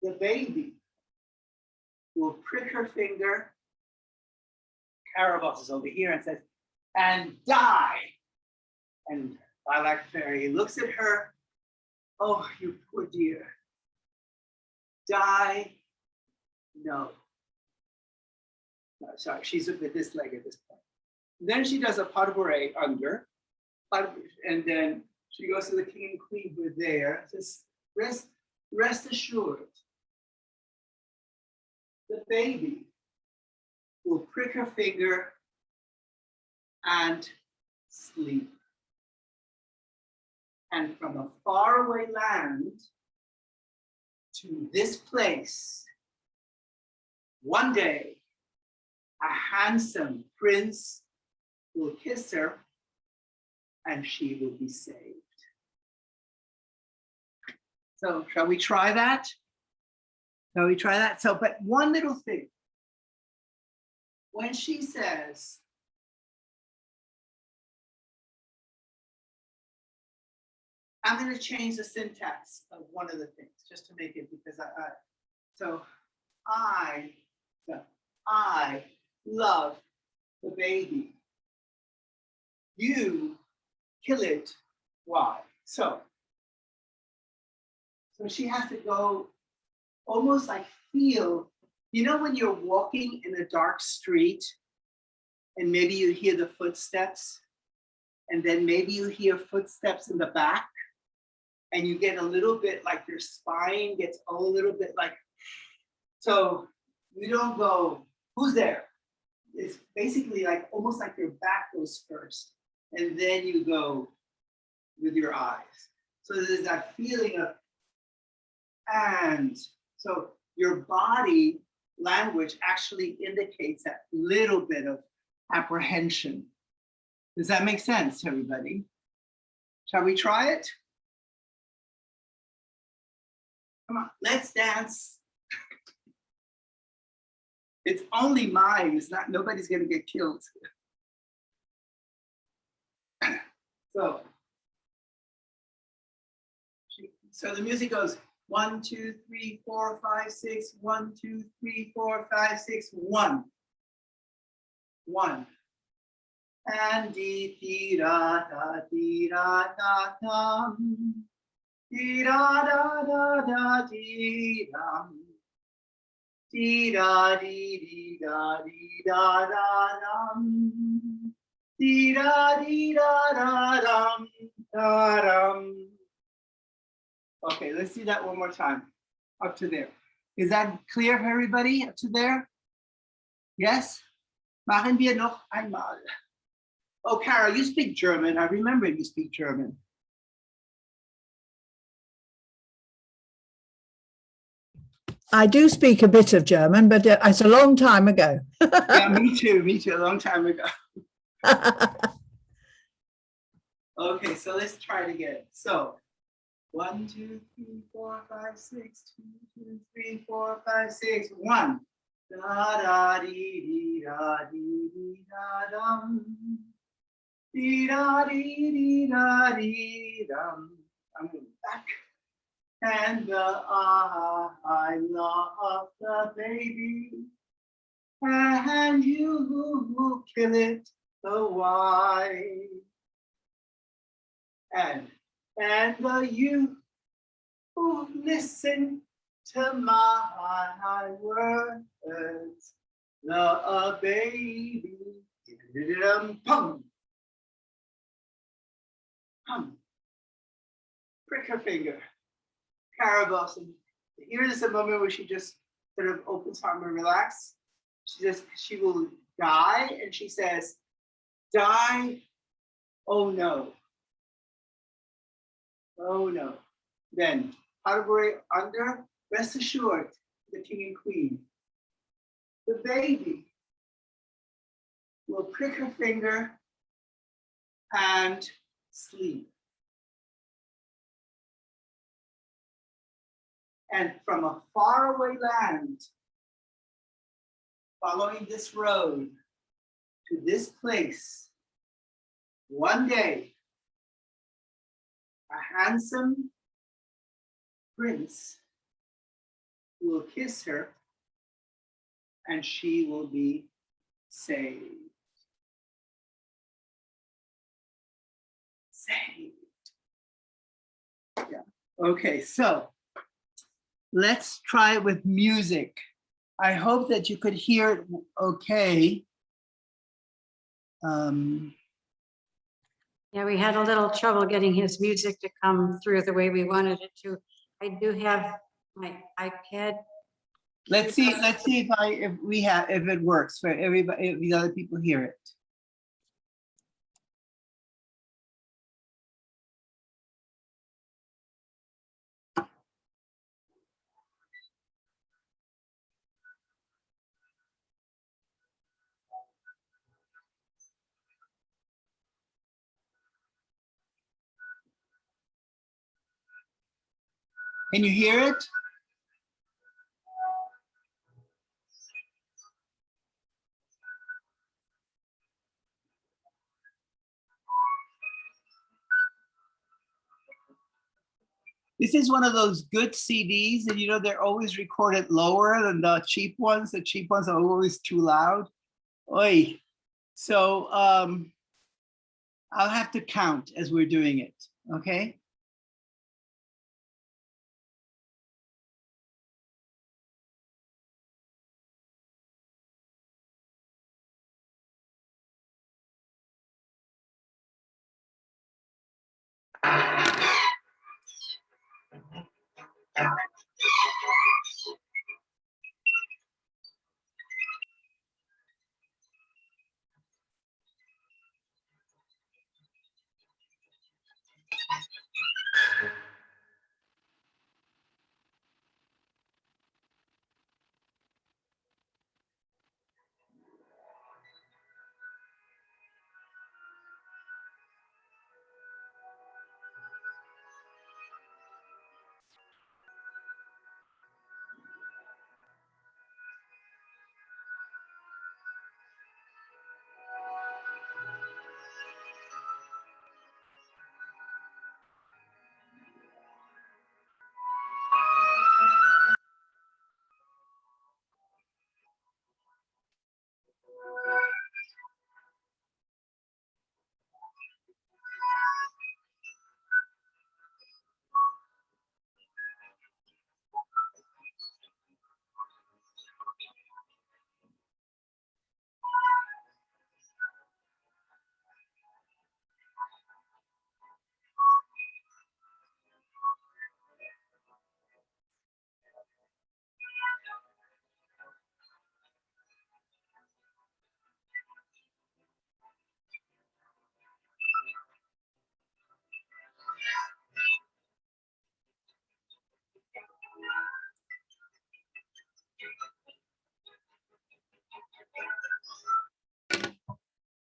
Speaker 1: The baby will prick her finger." Caraboss is over here and says, "And die." And Lilac Fairy looks at her. "Oh, you poor dear. Die? No." Sorry, she's with this leg at this point. Then she does a pas de bourrée under, and then she goes to the king and queen who are there. Says, rest assured, the baby will prick her finger and sleep. And from a faraway land to this place, one day, a handsome prince will kiss her and she will be saved. So shall we try that? So we try that. So, but one little thing. When she says, I'm going to change the syntax of one of the things just to make it, because I love the baby. You kill it. Why? So she has to go almost like feel, you know, when you're walking in a dark street and maybe you hear the footsteps, and then maybe you hear footsteps in the back, and you get a little bit like your spine gets a little bit like, so you don't go, who's there? It's basically like almost like your back goes first, and then you go with your eyes. So there's that feeling of, and so your body language actually indicates that little bit of apprehension. Does that make sense to everybody? Shall we try it? Come on, let's dance. It's only mine, it's not, nobody's gonna get killed. So the music goes 1, 2, 3, 4, 5, 6, 1, 2, 3, 4, 5, 6, 1. 1. And dee da da dee da da dum. Dee da da da da dee dum. Dee da dee da dee da da dum. Dee da da dum da dum. Okay, let's do that one more time. Up to there. Is that clear for everybody? Up to there? Yes? Machen wir noch einmal. Oh, Carol, you speak German. I remember you speak German.
Speaker 3: I do speak a bit of German, but it's a long time ago.
Speaker 1: Yeah, me too, a long time ago. Okay, so let's try it again. So 1, 2, 3, 4, 5, 6, 2, 2, 3, 4, 5, 6, 1. Da da dee dee da dee dee da dum. Dee da dee da dee dum. I'm going back. And I love the baby, and you kill it the why. And you who listen to my words, the baby, pum, pum, prick her finger. Carabosse. Here is a moment where she just sort of opens her arm and relax. She will die, and she says, die, oh no. Oh no. Then, Harbury under, rest assured, the king and queen. The baby will prick her finger and sleep. And from a faraway land, following this road to this place, one day, a handsome prince will kiss her, and she will be saved. Saved. Yeah. Okay, so let's try it with music. I hope that you could hear it okay.
Speaker 4: Yeah, we had a little trouble getting his music to come through the way we wanted it to. I do have my iPad.
Speaker 1: Let's see if it works for everybody, if the other people hear it. Can you hear it? This is one of those good CDs, and you know, they're always recorded lower than the cheap ones. The cheap ones are always too loud. Oy. So I'll have to count as we're doing it, okay?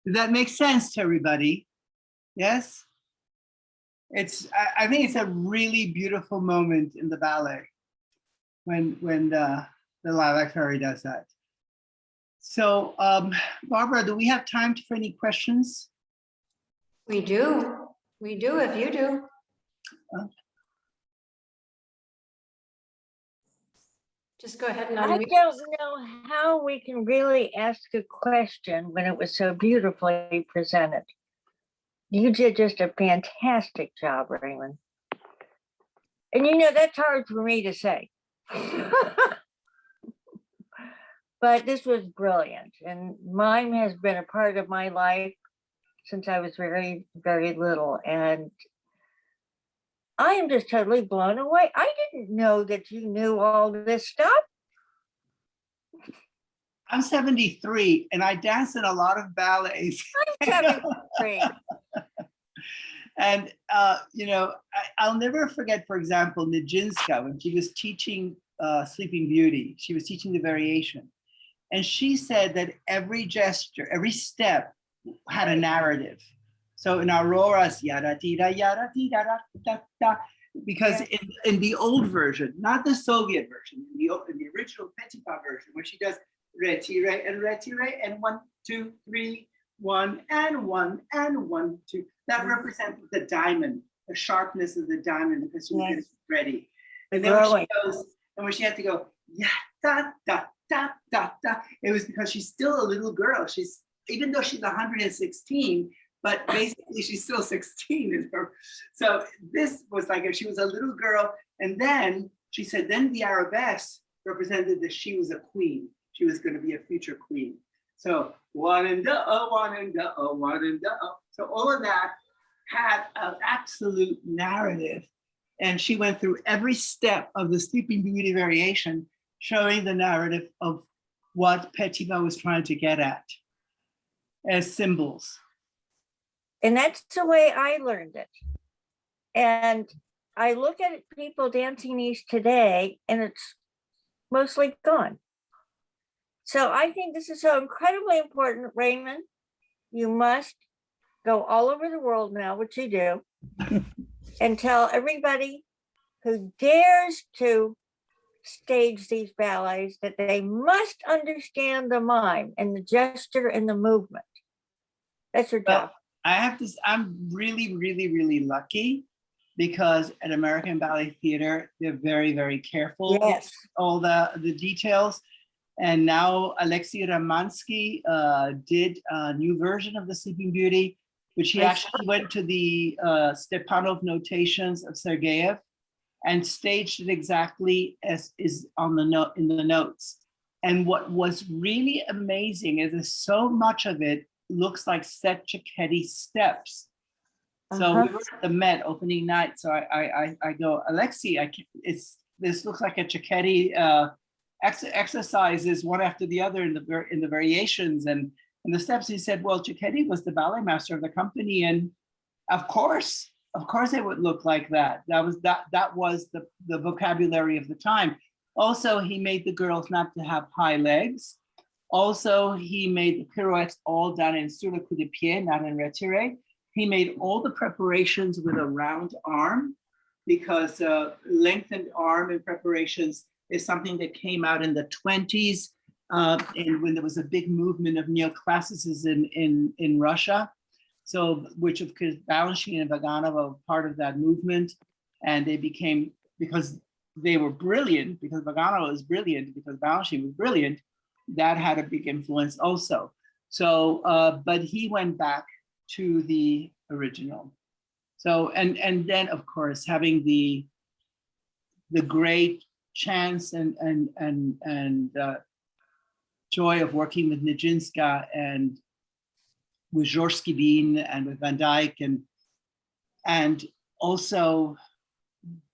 Speaker 1: Does that make sense to everybody? Yes? I think it's a really beautiful moment in the ballet when the Lilac Fairy does that. So Barbara, do we have time for any questions?
Speaker 4: We do if you do. Just go ahead and
Speaker 5: I
Speaker 4: unmute.
Speaker 5: don't know how we can really ask a question when it was so beautifully presented. You did just a fantastic job, Raymond. And you know, that's hard for me to say. But this was brilliant. And mime has been a part of my life since I was very, very little. And I am just totally blown away. I didn't know that you knew all this stuff.
Speaker 1: I'm 73 and I dance in a lot of ballets.
Speaker 5: I'm 73.
Speaker 1: And, you know, I'll never forget, for example, Nijinsky, when she was teaching Sleeping Beauty, she was teaching the variation. And she said that every gesture, every step had a narrative. So in Aurora's yada yada da da, because in the old version, not the Soviet version, in the original Petipa version, where she does retire and 1, 2, 3, 1 and 1 and 1, 2. That represents the diamond, the sharpness of the diamond, because she was getting ready. And then when she goes, and when she had to go, yeah, da da da da da, it was because she's still a little girl. She's, even though she's 116, but basically she's still 16. So this was like if she was a little girl. And then she said, then the arabesque represented that she was a queen. She was going to be a future queen. So one and da, one and da, one and da. So all of that had an absolute narrative. And she went through every step of the Sleeping Beauty variation, showing the narrative of what Petipa was trying to get at as symbols.
Speaker 5: And that's the way I learned it. And I look at people dancing these today, and it's mostly gone. So I think this is so incredibly important, Raymond. You must go all over the world now, which you do, and tell everybody who dares to stage these ballets that they must understand the mime and the gesture and the movement. That's your job.
Speaker 1: I have to, I'm really, really, really lucky because at American Ballet Theater, they're very, very careful with
Speaker 5: Yes.
Speaker 1: all the details. And now Alexei Ramansky did a new version of the Sleeping Beauty, which he
Speaker 5: I
Speaker 1: actually went to the Stepanov notations of Sergeyev and staged it exactly as is on the note in the notes. And what was really amazing is that so much of it looks like Cecchetti steps. So we were at the Met opening night. So I go, Alexei, this looks like a Cecchetti exercises one after the other in the variations and the steps. He said, well, Cecchetti was the ballet master of the company, and of course it would look like that. That was the vocabulary of the time. Also, he made the girls not to have high legs. Also, he made the pirouettes all done in sur le coup de pied, not in retiré. He made all the preparations with a round arm, because lengthened arm in preparations is something that came out in the 20s, and when there was a big movement of neoclassicism in Russia. So, which of course Balanchine and Vaganov were part of that movement, and they became, because they were brilliant, because Vaganov was brilliant, because Balanchine was brilliant, that had a big influence also. So, but he went back to the original. So, and then of course having the great chance and joy of working with Nijinsky and with Georges Skibin and with Van Dyck, and also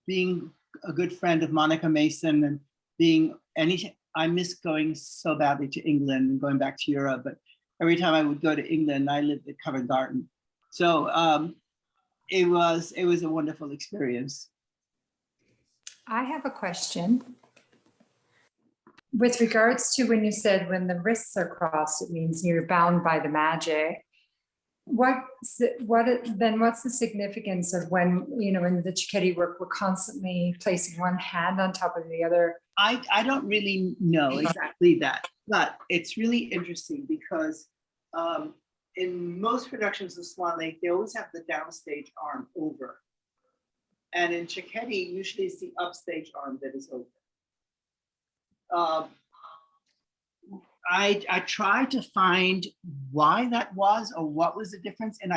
Speaker 1: being a good friend of Monica Mason, and I miss going so badly to England and going back to Europe, but every time I would go to England, I lived at Covent Garden. So it was a wonderful experience.
Speaker 6: I have a question. With regards to when you said when the wrists are crossed, it means you're bound by the magic. What's the significance of when, in the Cecchetti work, we're constantly placing one hand on top of the other?
Speaker 1: I don't really know exactly that, but it's really interesting because in most productions of Swan Lake, they always have the downstage arm over. And in Cecchetti, usually it's the upstage arm that is over. I tried to find why that was or what was the difference, and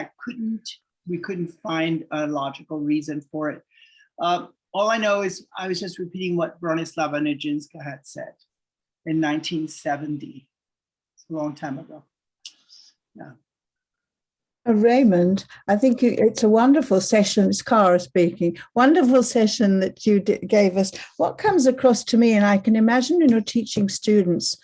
Speaker 1: we couldn't find a logical reason for it. All I know is I was just repeating what Bronislava Nijinsky had said in 1970. It's a long time ago. Yeah.
Speaker 3: Raymond, I think it's a wonderful session. It's Cara speaking. Wonderful session that you gave us. What comes across to me, and I can imagine when you're teaching students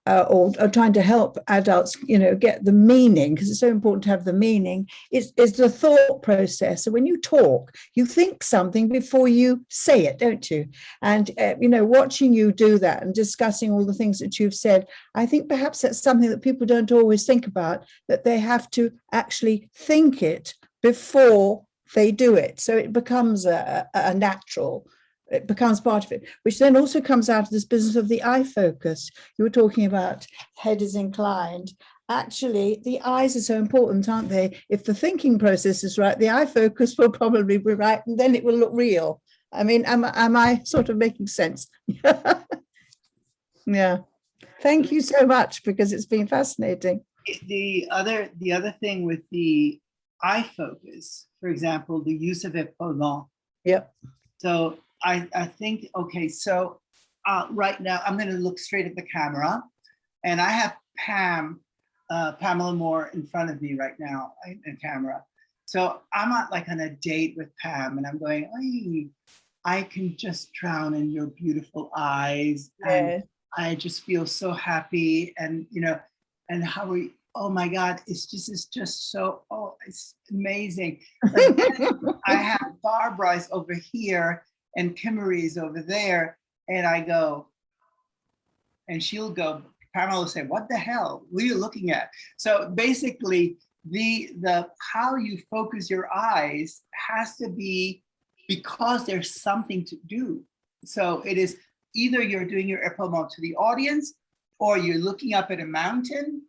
Speaker 3: or trying to help adults, get the meaning, because it's so important to have the meaning, is the thought process. So when you talk, you think something before you say it, don't you? And, watching you do that and discussing all the things that you've said, I think perhaps that's something that people don't always think about, that they have to actually think it before they do it. So it becomes a natural. It becomes part of it, which then also comes out of this business of the eye focus. You were talking about head is inclined. Actually, the eyes are so important, aren't they? If the thinking process is right, the eye focus will probably be right, and then it will look real. I mean, am I sort of making sense? Yeah. Thank you so much, because it's been fascinating.
Speaker 1: The other thing with the eye focus, for example, the use of épaulement.
Speaker 3: Yep.
Speaker 1: So I think, okay, so right now I'm going to look straight at the camera, and I have Pamela Moore in front of me right now in the camera. So I'm not like on a date with Pam, and I'm going, hey, I can just drown in your beautiful eyes. And I just feel so happy. And, and how we, oh my God, it's just so, it's amazing. I have Barbara's over here and Kimmery's over there. And I go, and she'll go, Pamela will say, what the hell? What are you looking at? So basically the how you focus your eyes has to be because there's something to do. So it is either you're doing your épaulement to the audience, or you're looking up at a mountain,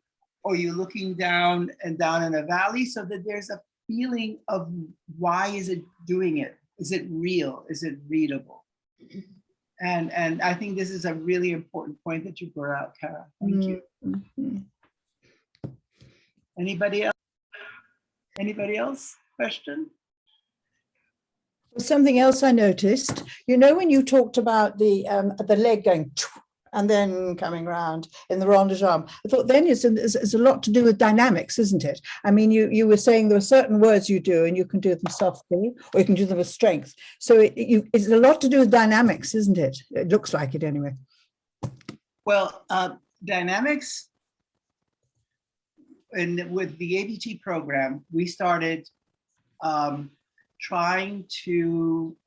Speaker 1: or you're looking down in a valley, so that there's a feeling of why is it doing it? Is it real? Is it readable? And I think this is a really important point that you brought out, Kara. Thank you.
Speaker 3: Mhm.
Speaker 1: Anybody else? Anybody else? Question?
Speaker 3: Something else I noticed, when you talked about the leg going and then coming round in the rond de jambe, I thought then it's a lot to do with dynamics, isn't it? I mean, you were saying there are certain words you do and you can do them softly or you can do them with strength. So it's a lot to do with dynamics, isn't it? It looks like it anyway.
Speaker 1: Well, dynamics, and with the ABT program, we started trying to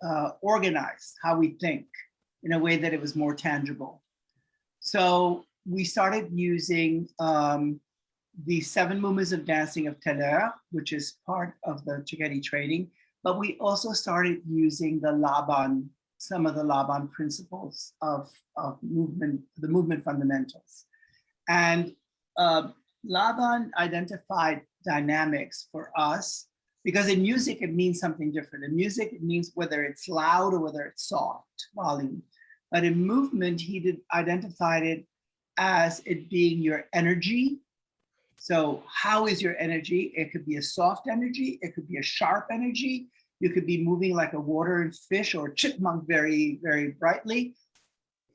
Speaker 1: organize how we think in a way that it was more tangible. So we started using the 7 movements of dancing of Teller, which is part of the Cecchetti training, but we also started using the Laban, some of the Laban principles of movement, the movement fundamentals. And Laban identified dynamics for us, because in music, it means something different. In music, it means whether it's loud or whether it's soft, volume. But in movement, he identified it as it being your energy. So how is your energy? It could be a soft energy. It could be a sharp energy. You could be moving like a water fish or a chipmunk very, very brightly.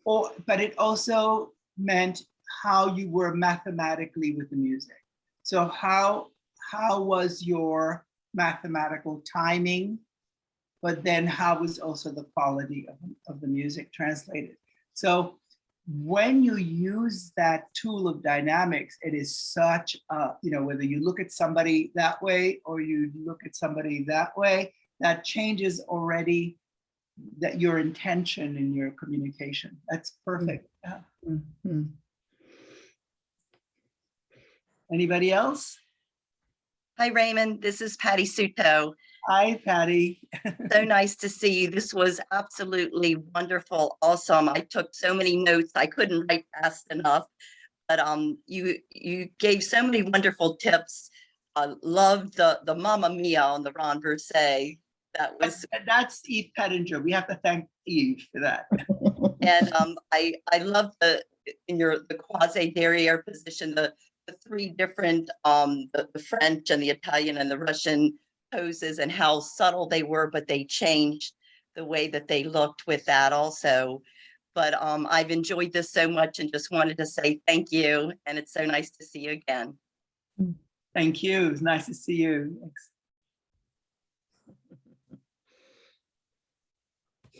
Speaker 1: But it also meant how you were mathematically with the music. So how was your mathematical timing, but then how was also the quality of the music translated? So when you use that tool of dynamics, it is such a, whether you look at somebody that way or you look at somebody that way, that changes already that your intention in your communication. That's perfect. Yeah.
Speaker 3: Mm-hmm.
Speaker 1: Anybody else?
Speaker 7: Hi, Raymond. This is Patty Suto.
Speaker 1: Hi, Patty.
Speaker 7: So nice to see you. This was absolutely wonderful, awesome. I took so many notes. I couldn't write fast enough, but you gave so many wonderful tips. I loved the Mamma Mia on the Ron Versailles.
Speaker 1: That's Eve Pettinger. We have to thank Eve for that.
Speaker 7: And I love the quasi derriere position, the 3 different the French and the Italian and the Russian poses and how subtle they were, but they changed the way that they looked with that also. But I've enjoyed this so much and just wanted to say thank you. And it's so nice to see you again.
Speaker 1: Thank you. It's nice to see you. Thanks.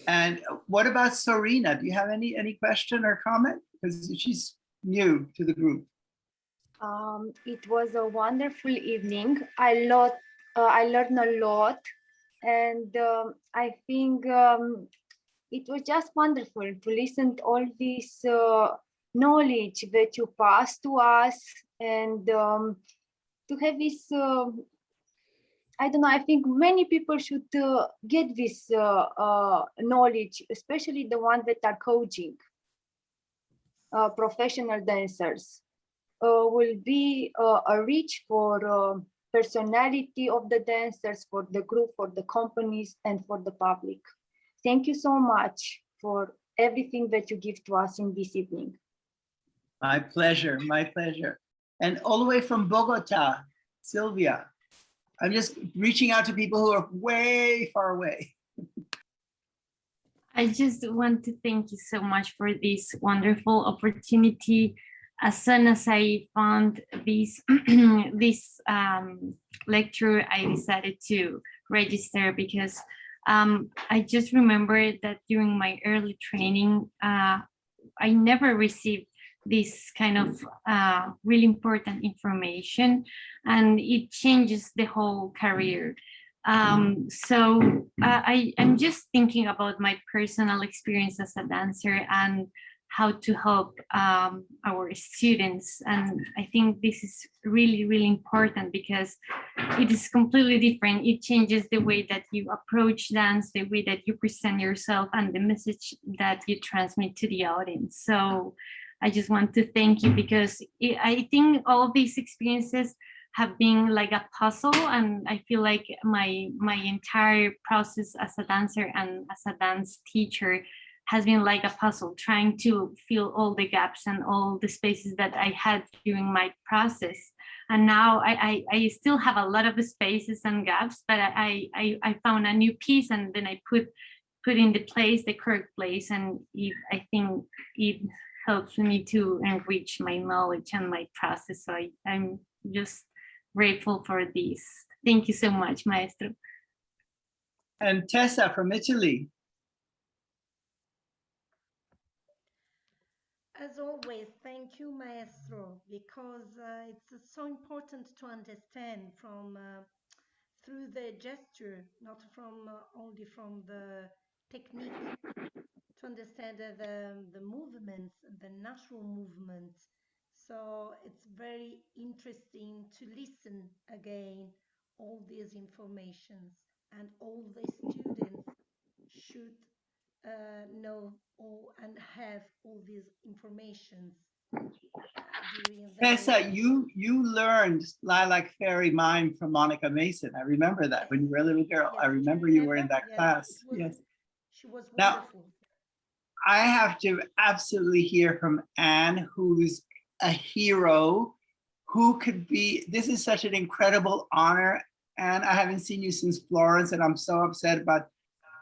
Speaker 1: And what about Serena? Do you have any question or comment? Because she's new to the group.
Speaker 2: It was a wonderful evening. I learned a lot, and I think it was just wonderful to listen to all this knowledge that you passed to us, and to have this. I don't know. I think many people should get this knowledge, especially the ones that are coaching professional dancers. Will be a reach for personality of the dancers, for the group, for the companies, and for the public. Thank you so much for everything that you give to us in this evening.
Speaker 1: My pleasure, my pleasure. And all the way from Bogota, Sylvia. I'm just reaching out to people who are way far away.
Speaker 8: I just want to thank you so much for this wonderful opportunity. As soon as I found this lecture, I decided to register because I just remember that during my early training, I never received this kind of really important information, and it changes the whole career. So I'm just thinking about my personal experience as a dancer and how to help our students. And I think this is really, really important because it is completely different. It changes the way that you approach dance, the way that you present yourself, and the message that you transmit to the audience. So I just want to thank you because I think all of these experiences have been like a puzzle, and I feel like my entire process as a dancer and as a dance teacher has been like a puzzle, trying to fill all the gaps and all the spaces that I had during my process. And now I still have a lot of spaces and gaps, but I found a new piece, and then I put in the place, the correct place, and I think it helps me to enrich my knowledge and my process. So I'm just grateful for this. Thank you so much, Maestro.
Speaker 1: And Tessa from Italy.
Speaker 9: As always, thank you, Maestro, because it's so important to understand from through the gesture, not from only from the technique, to understand the movements, the natural movements. So it's very interesting to listen again all these informations, and all the students should know all and have all these informations during
Speaker 1: Tessa,
Speaker 9: their
Speaker 1: you learned Lilac Fairy Mime from Monica Mason. I remember that when you were a little girl.
Speaker 9: Yes,
Speaker 1: I
Speaker 9: do you
Speaker 1: remember you were in
Speaker 9: remember?
Speaker 1: that
Speaker 9: Yes,
Speaker 1: class.
Speaker 9: it was,
Speaker 1: Yes.
Speaker 9: she was
Speaker 1: Now,
Speaker 9: wonderful.
Speaker 1: I have to absolutely hear from Anne, who's a hero, who could be, this is such an incredible honor. Anne, I haven't seen you since Florence, and I'm so upset about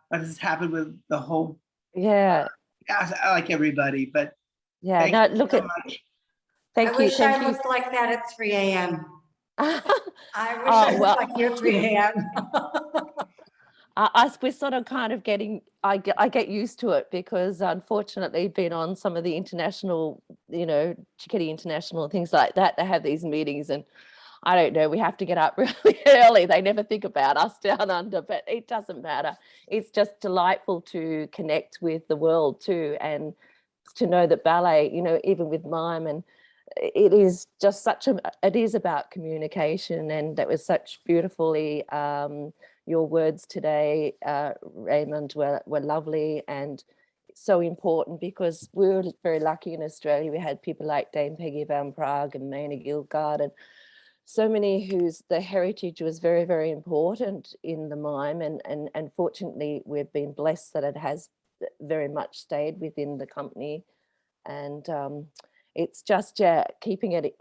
Speaker 1: what has happened with the whole,
Speaker 10: Yeah,
Speaker 1: I like everybody, but
Speaker 10: yeah.
Speaker 1: thank
Speaker 10: No,
Speaker 1: you
Speaker 10: look
Speaker 1: so
Speaker 10: at.
Speaker 1: much.
Speaker 4: I
Speaker 10: Thank you,
Speaker 4: wish I
Speaker 10: thank you.
Speaker 4: looked like that at 3 a.m. I wish
Speaker 10: Oh,
Speaker 4: I looked
Speaker 10: well,
Speaker 4: like you at 3 a.m.
Speaker 10: we're sort of kind of getting. I get used to it because unfortunately, been on some of the international, Cecchetti International things like that. They have these meetings, and I don't know. We have to get up really early. They never think about us down under, but it doesn't matter. It's just delightful to connect with the world too, and to know that ballet, even with mime, and it is just it is about communication, and that was such beautifully, your words today, Raymond, were lovely and so important, because we were very lucky in Australia. We had people like Dame Peggy Van Prague and Maina Gilgard, and so many the heritage was very, very important in the mime, and fortunately we've been blessed that it has very much stayed within the company. And it's just keeping it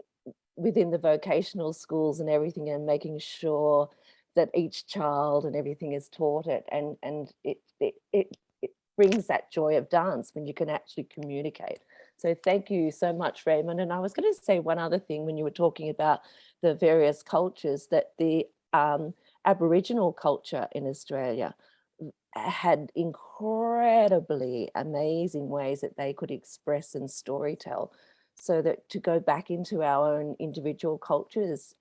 Speaker 10: within the vocational schools and everything, and making sure that each child and everything is taught it, and it brings that joy of dance when you can actually communicate. So thank you so much, Raymond. And I was going to say one other thing when you were talking about the various cultures, that the Aboriginal culture in Australia had incredibly amazing ways that they could express and storytell. So that to go back into our own individual cultures,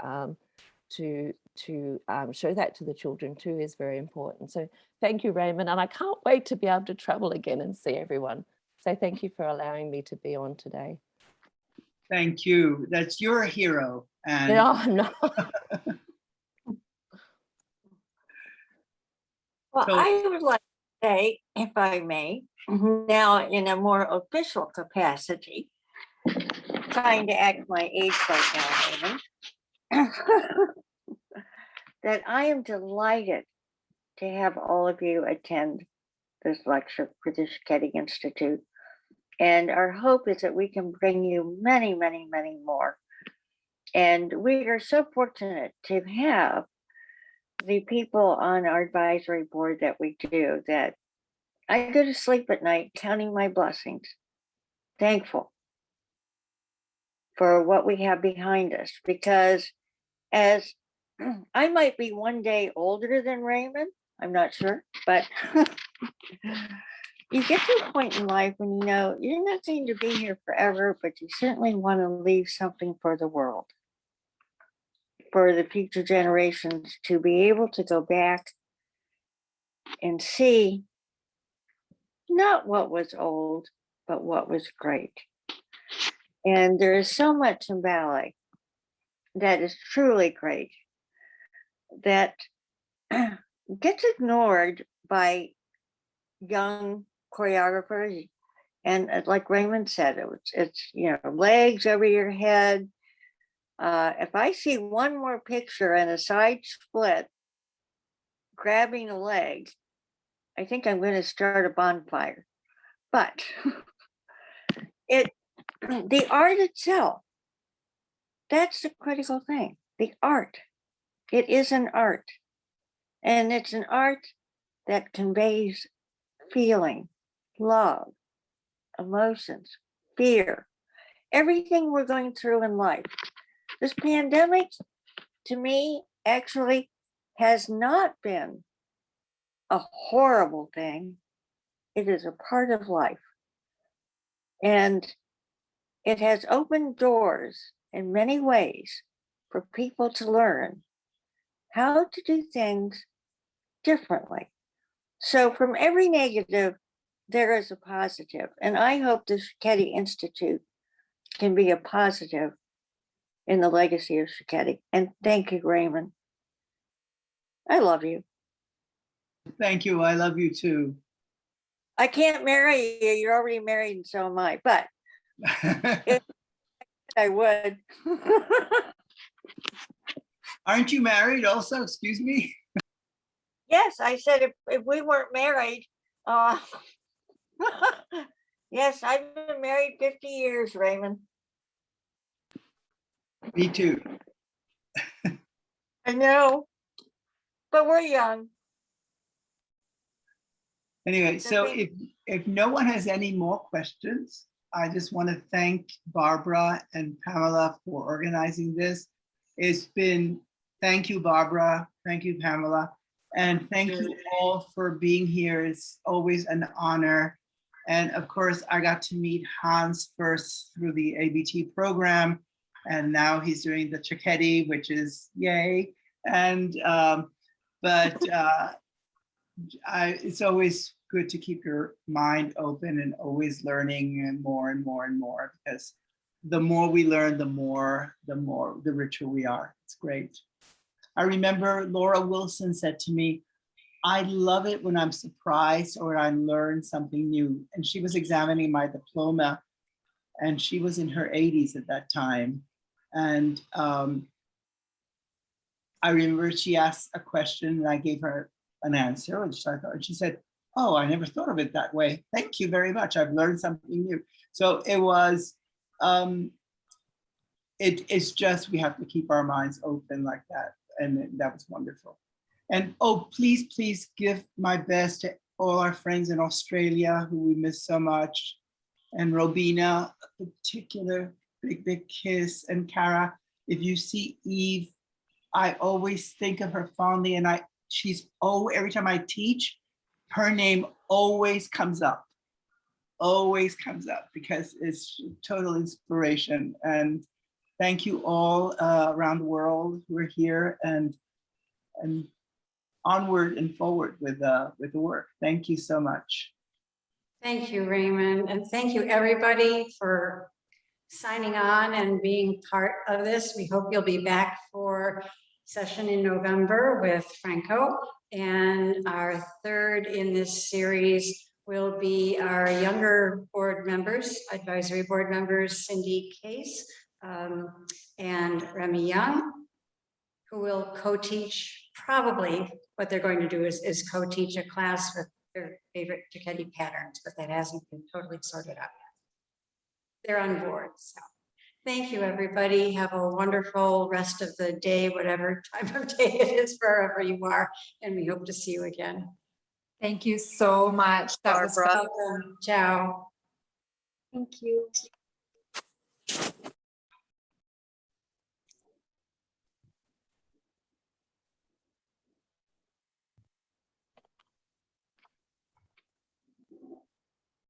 Speaker 10: to show that to the children too, is very important. So thank you, Raymond, and I can't wait to be able to travel again and see everyone. So thank you for allowing me to be on today.
Speaker 1: Thank you. That's your hero. And
Speaker 10: No.
Speaker 5: Well,
Speaker 1: So-
Speaker 5: I would like to say, if I may, now in a more official capacity, trying to act my age right now, Raymond, that I am delighted to have all of you attend this lecture for the Cecchetti Institute. And our hope is that we can bring you many, many, many more. And we are so fortunate to have the people on our advisory board that we do, that I go to sleep at night counting my blessings, thankful for what we have behind us. Because as I might be one day older than Raymond, I'm not sure, but you get to a point in life when you know you're not going to be here forever, but you certainly want to leave something for the world, for the future generations to be able to go back and see not what was old, but what was great. And there is so much in ballet that is truly great that gets ignored by young choreographers. And like Raymond said, it's legs over your head. If I see one more picture and a side split grabbing a leg, I think I'm going to start a bonfire. But the art itself, that's the critical thing. The art. It is an art. And it's an art that conveys feeling, love, emotions, fear, everything we're going through in life. This pandemic, to me, actually has not been a horrible thing. It is a part of life. And it has opened doors in many ways for people to learn how to do things differently. So from every negative, there is a positive. And I hope the Cecchetti Institute can be a positive in the legacy of Cecchetti. And thank you, Raymond. I love you.
Speaker 1: Thank you. I love you too.
Speaker 5: I can't marry you. You're already married, and so am I. But I would.
Speaker 1: Aren't you married also? Excuse me.
Speaker 5: Yes, I said if we weren't married, yes, I've been married 50 years, Raymond.
Speaker 1: Me too.
Speaker 5: I know, but we're young.
Speaker 1: Anyway, so if no one has any more questions, I just want to thank Barbara and Pamela for organizing this. Thank you, Barbara. Thank you, Pamela. And thank you all for being here. It's always an honor. And of course, I got to meet Hans first through the ABT program. And now he's doing the Cecchetti, which is yay. And, it's always good to keep your mind open and always learning and more and more and more, because the more we learn, the richer we are. It's great. I remember Laura Wilson said to me, I love it when I'm surprised or I learn something new. And she was examining my diploma and she was in her 80s at that time. And I remember she asked a question and I gave her an answer, and she said, oh, I never thought of it that way. Thank you very much. I've learned something new. So it was, it's just, we have to keep our minds open like that. And that was wonderful. And oh, please give my best to all our friends in Australia who we miss so much. And Robina, a particular big kiss. And Cara, if you see Eve, I always think of her fondly, and every time I teach, her name always comes up because it's total inspiration. And thank you all around the world who are here, and onward and forward with the work. Thank you so much.
Speaker 4: Thank you, Raymond. And thank you, everybody, for signing on and being part of this. We hope you'll be back for session in November with Franco. And our third in this series will be our younger board members, advisory board members, Cindy Case and Remy Young, who will co-teach. Probably what they're going to do is co-teach a class with their favorite Cecchetti patterns, but that hasn't been totally sorted out yet. They're on board. So thank you, everybody. Have a wonderful rest of the day, whatever time of day it is, wherever you are. And we hope to see you again.
Speaker 6: Thank you so much. That was
Speaker 7: Barbara.
Speaker 6: welcome.
Speaker 4: Ciao.
Speaker 2: Thank you.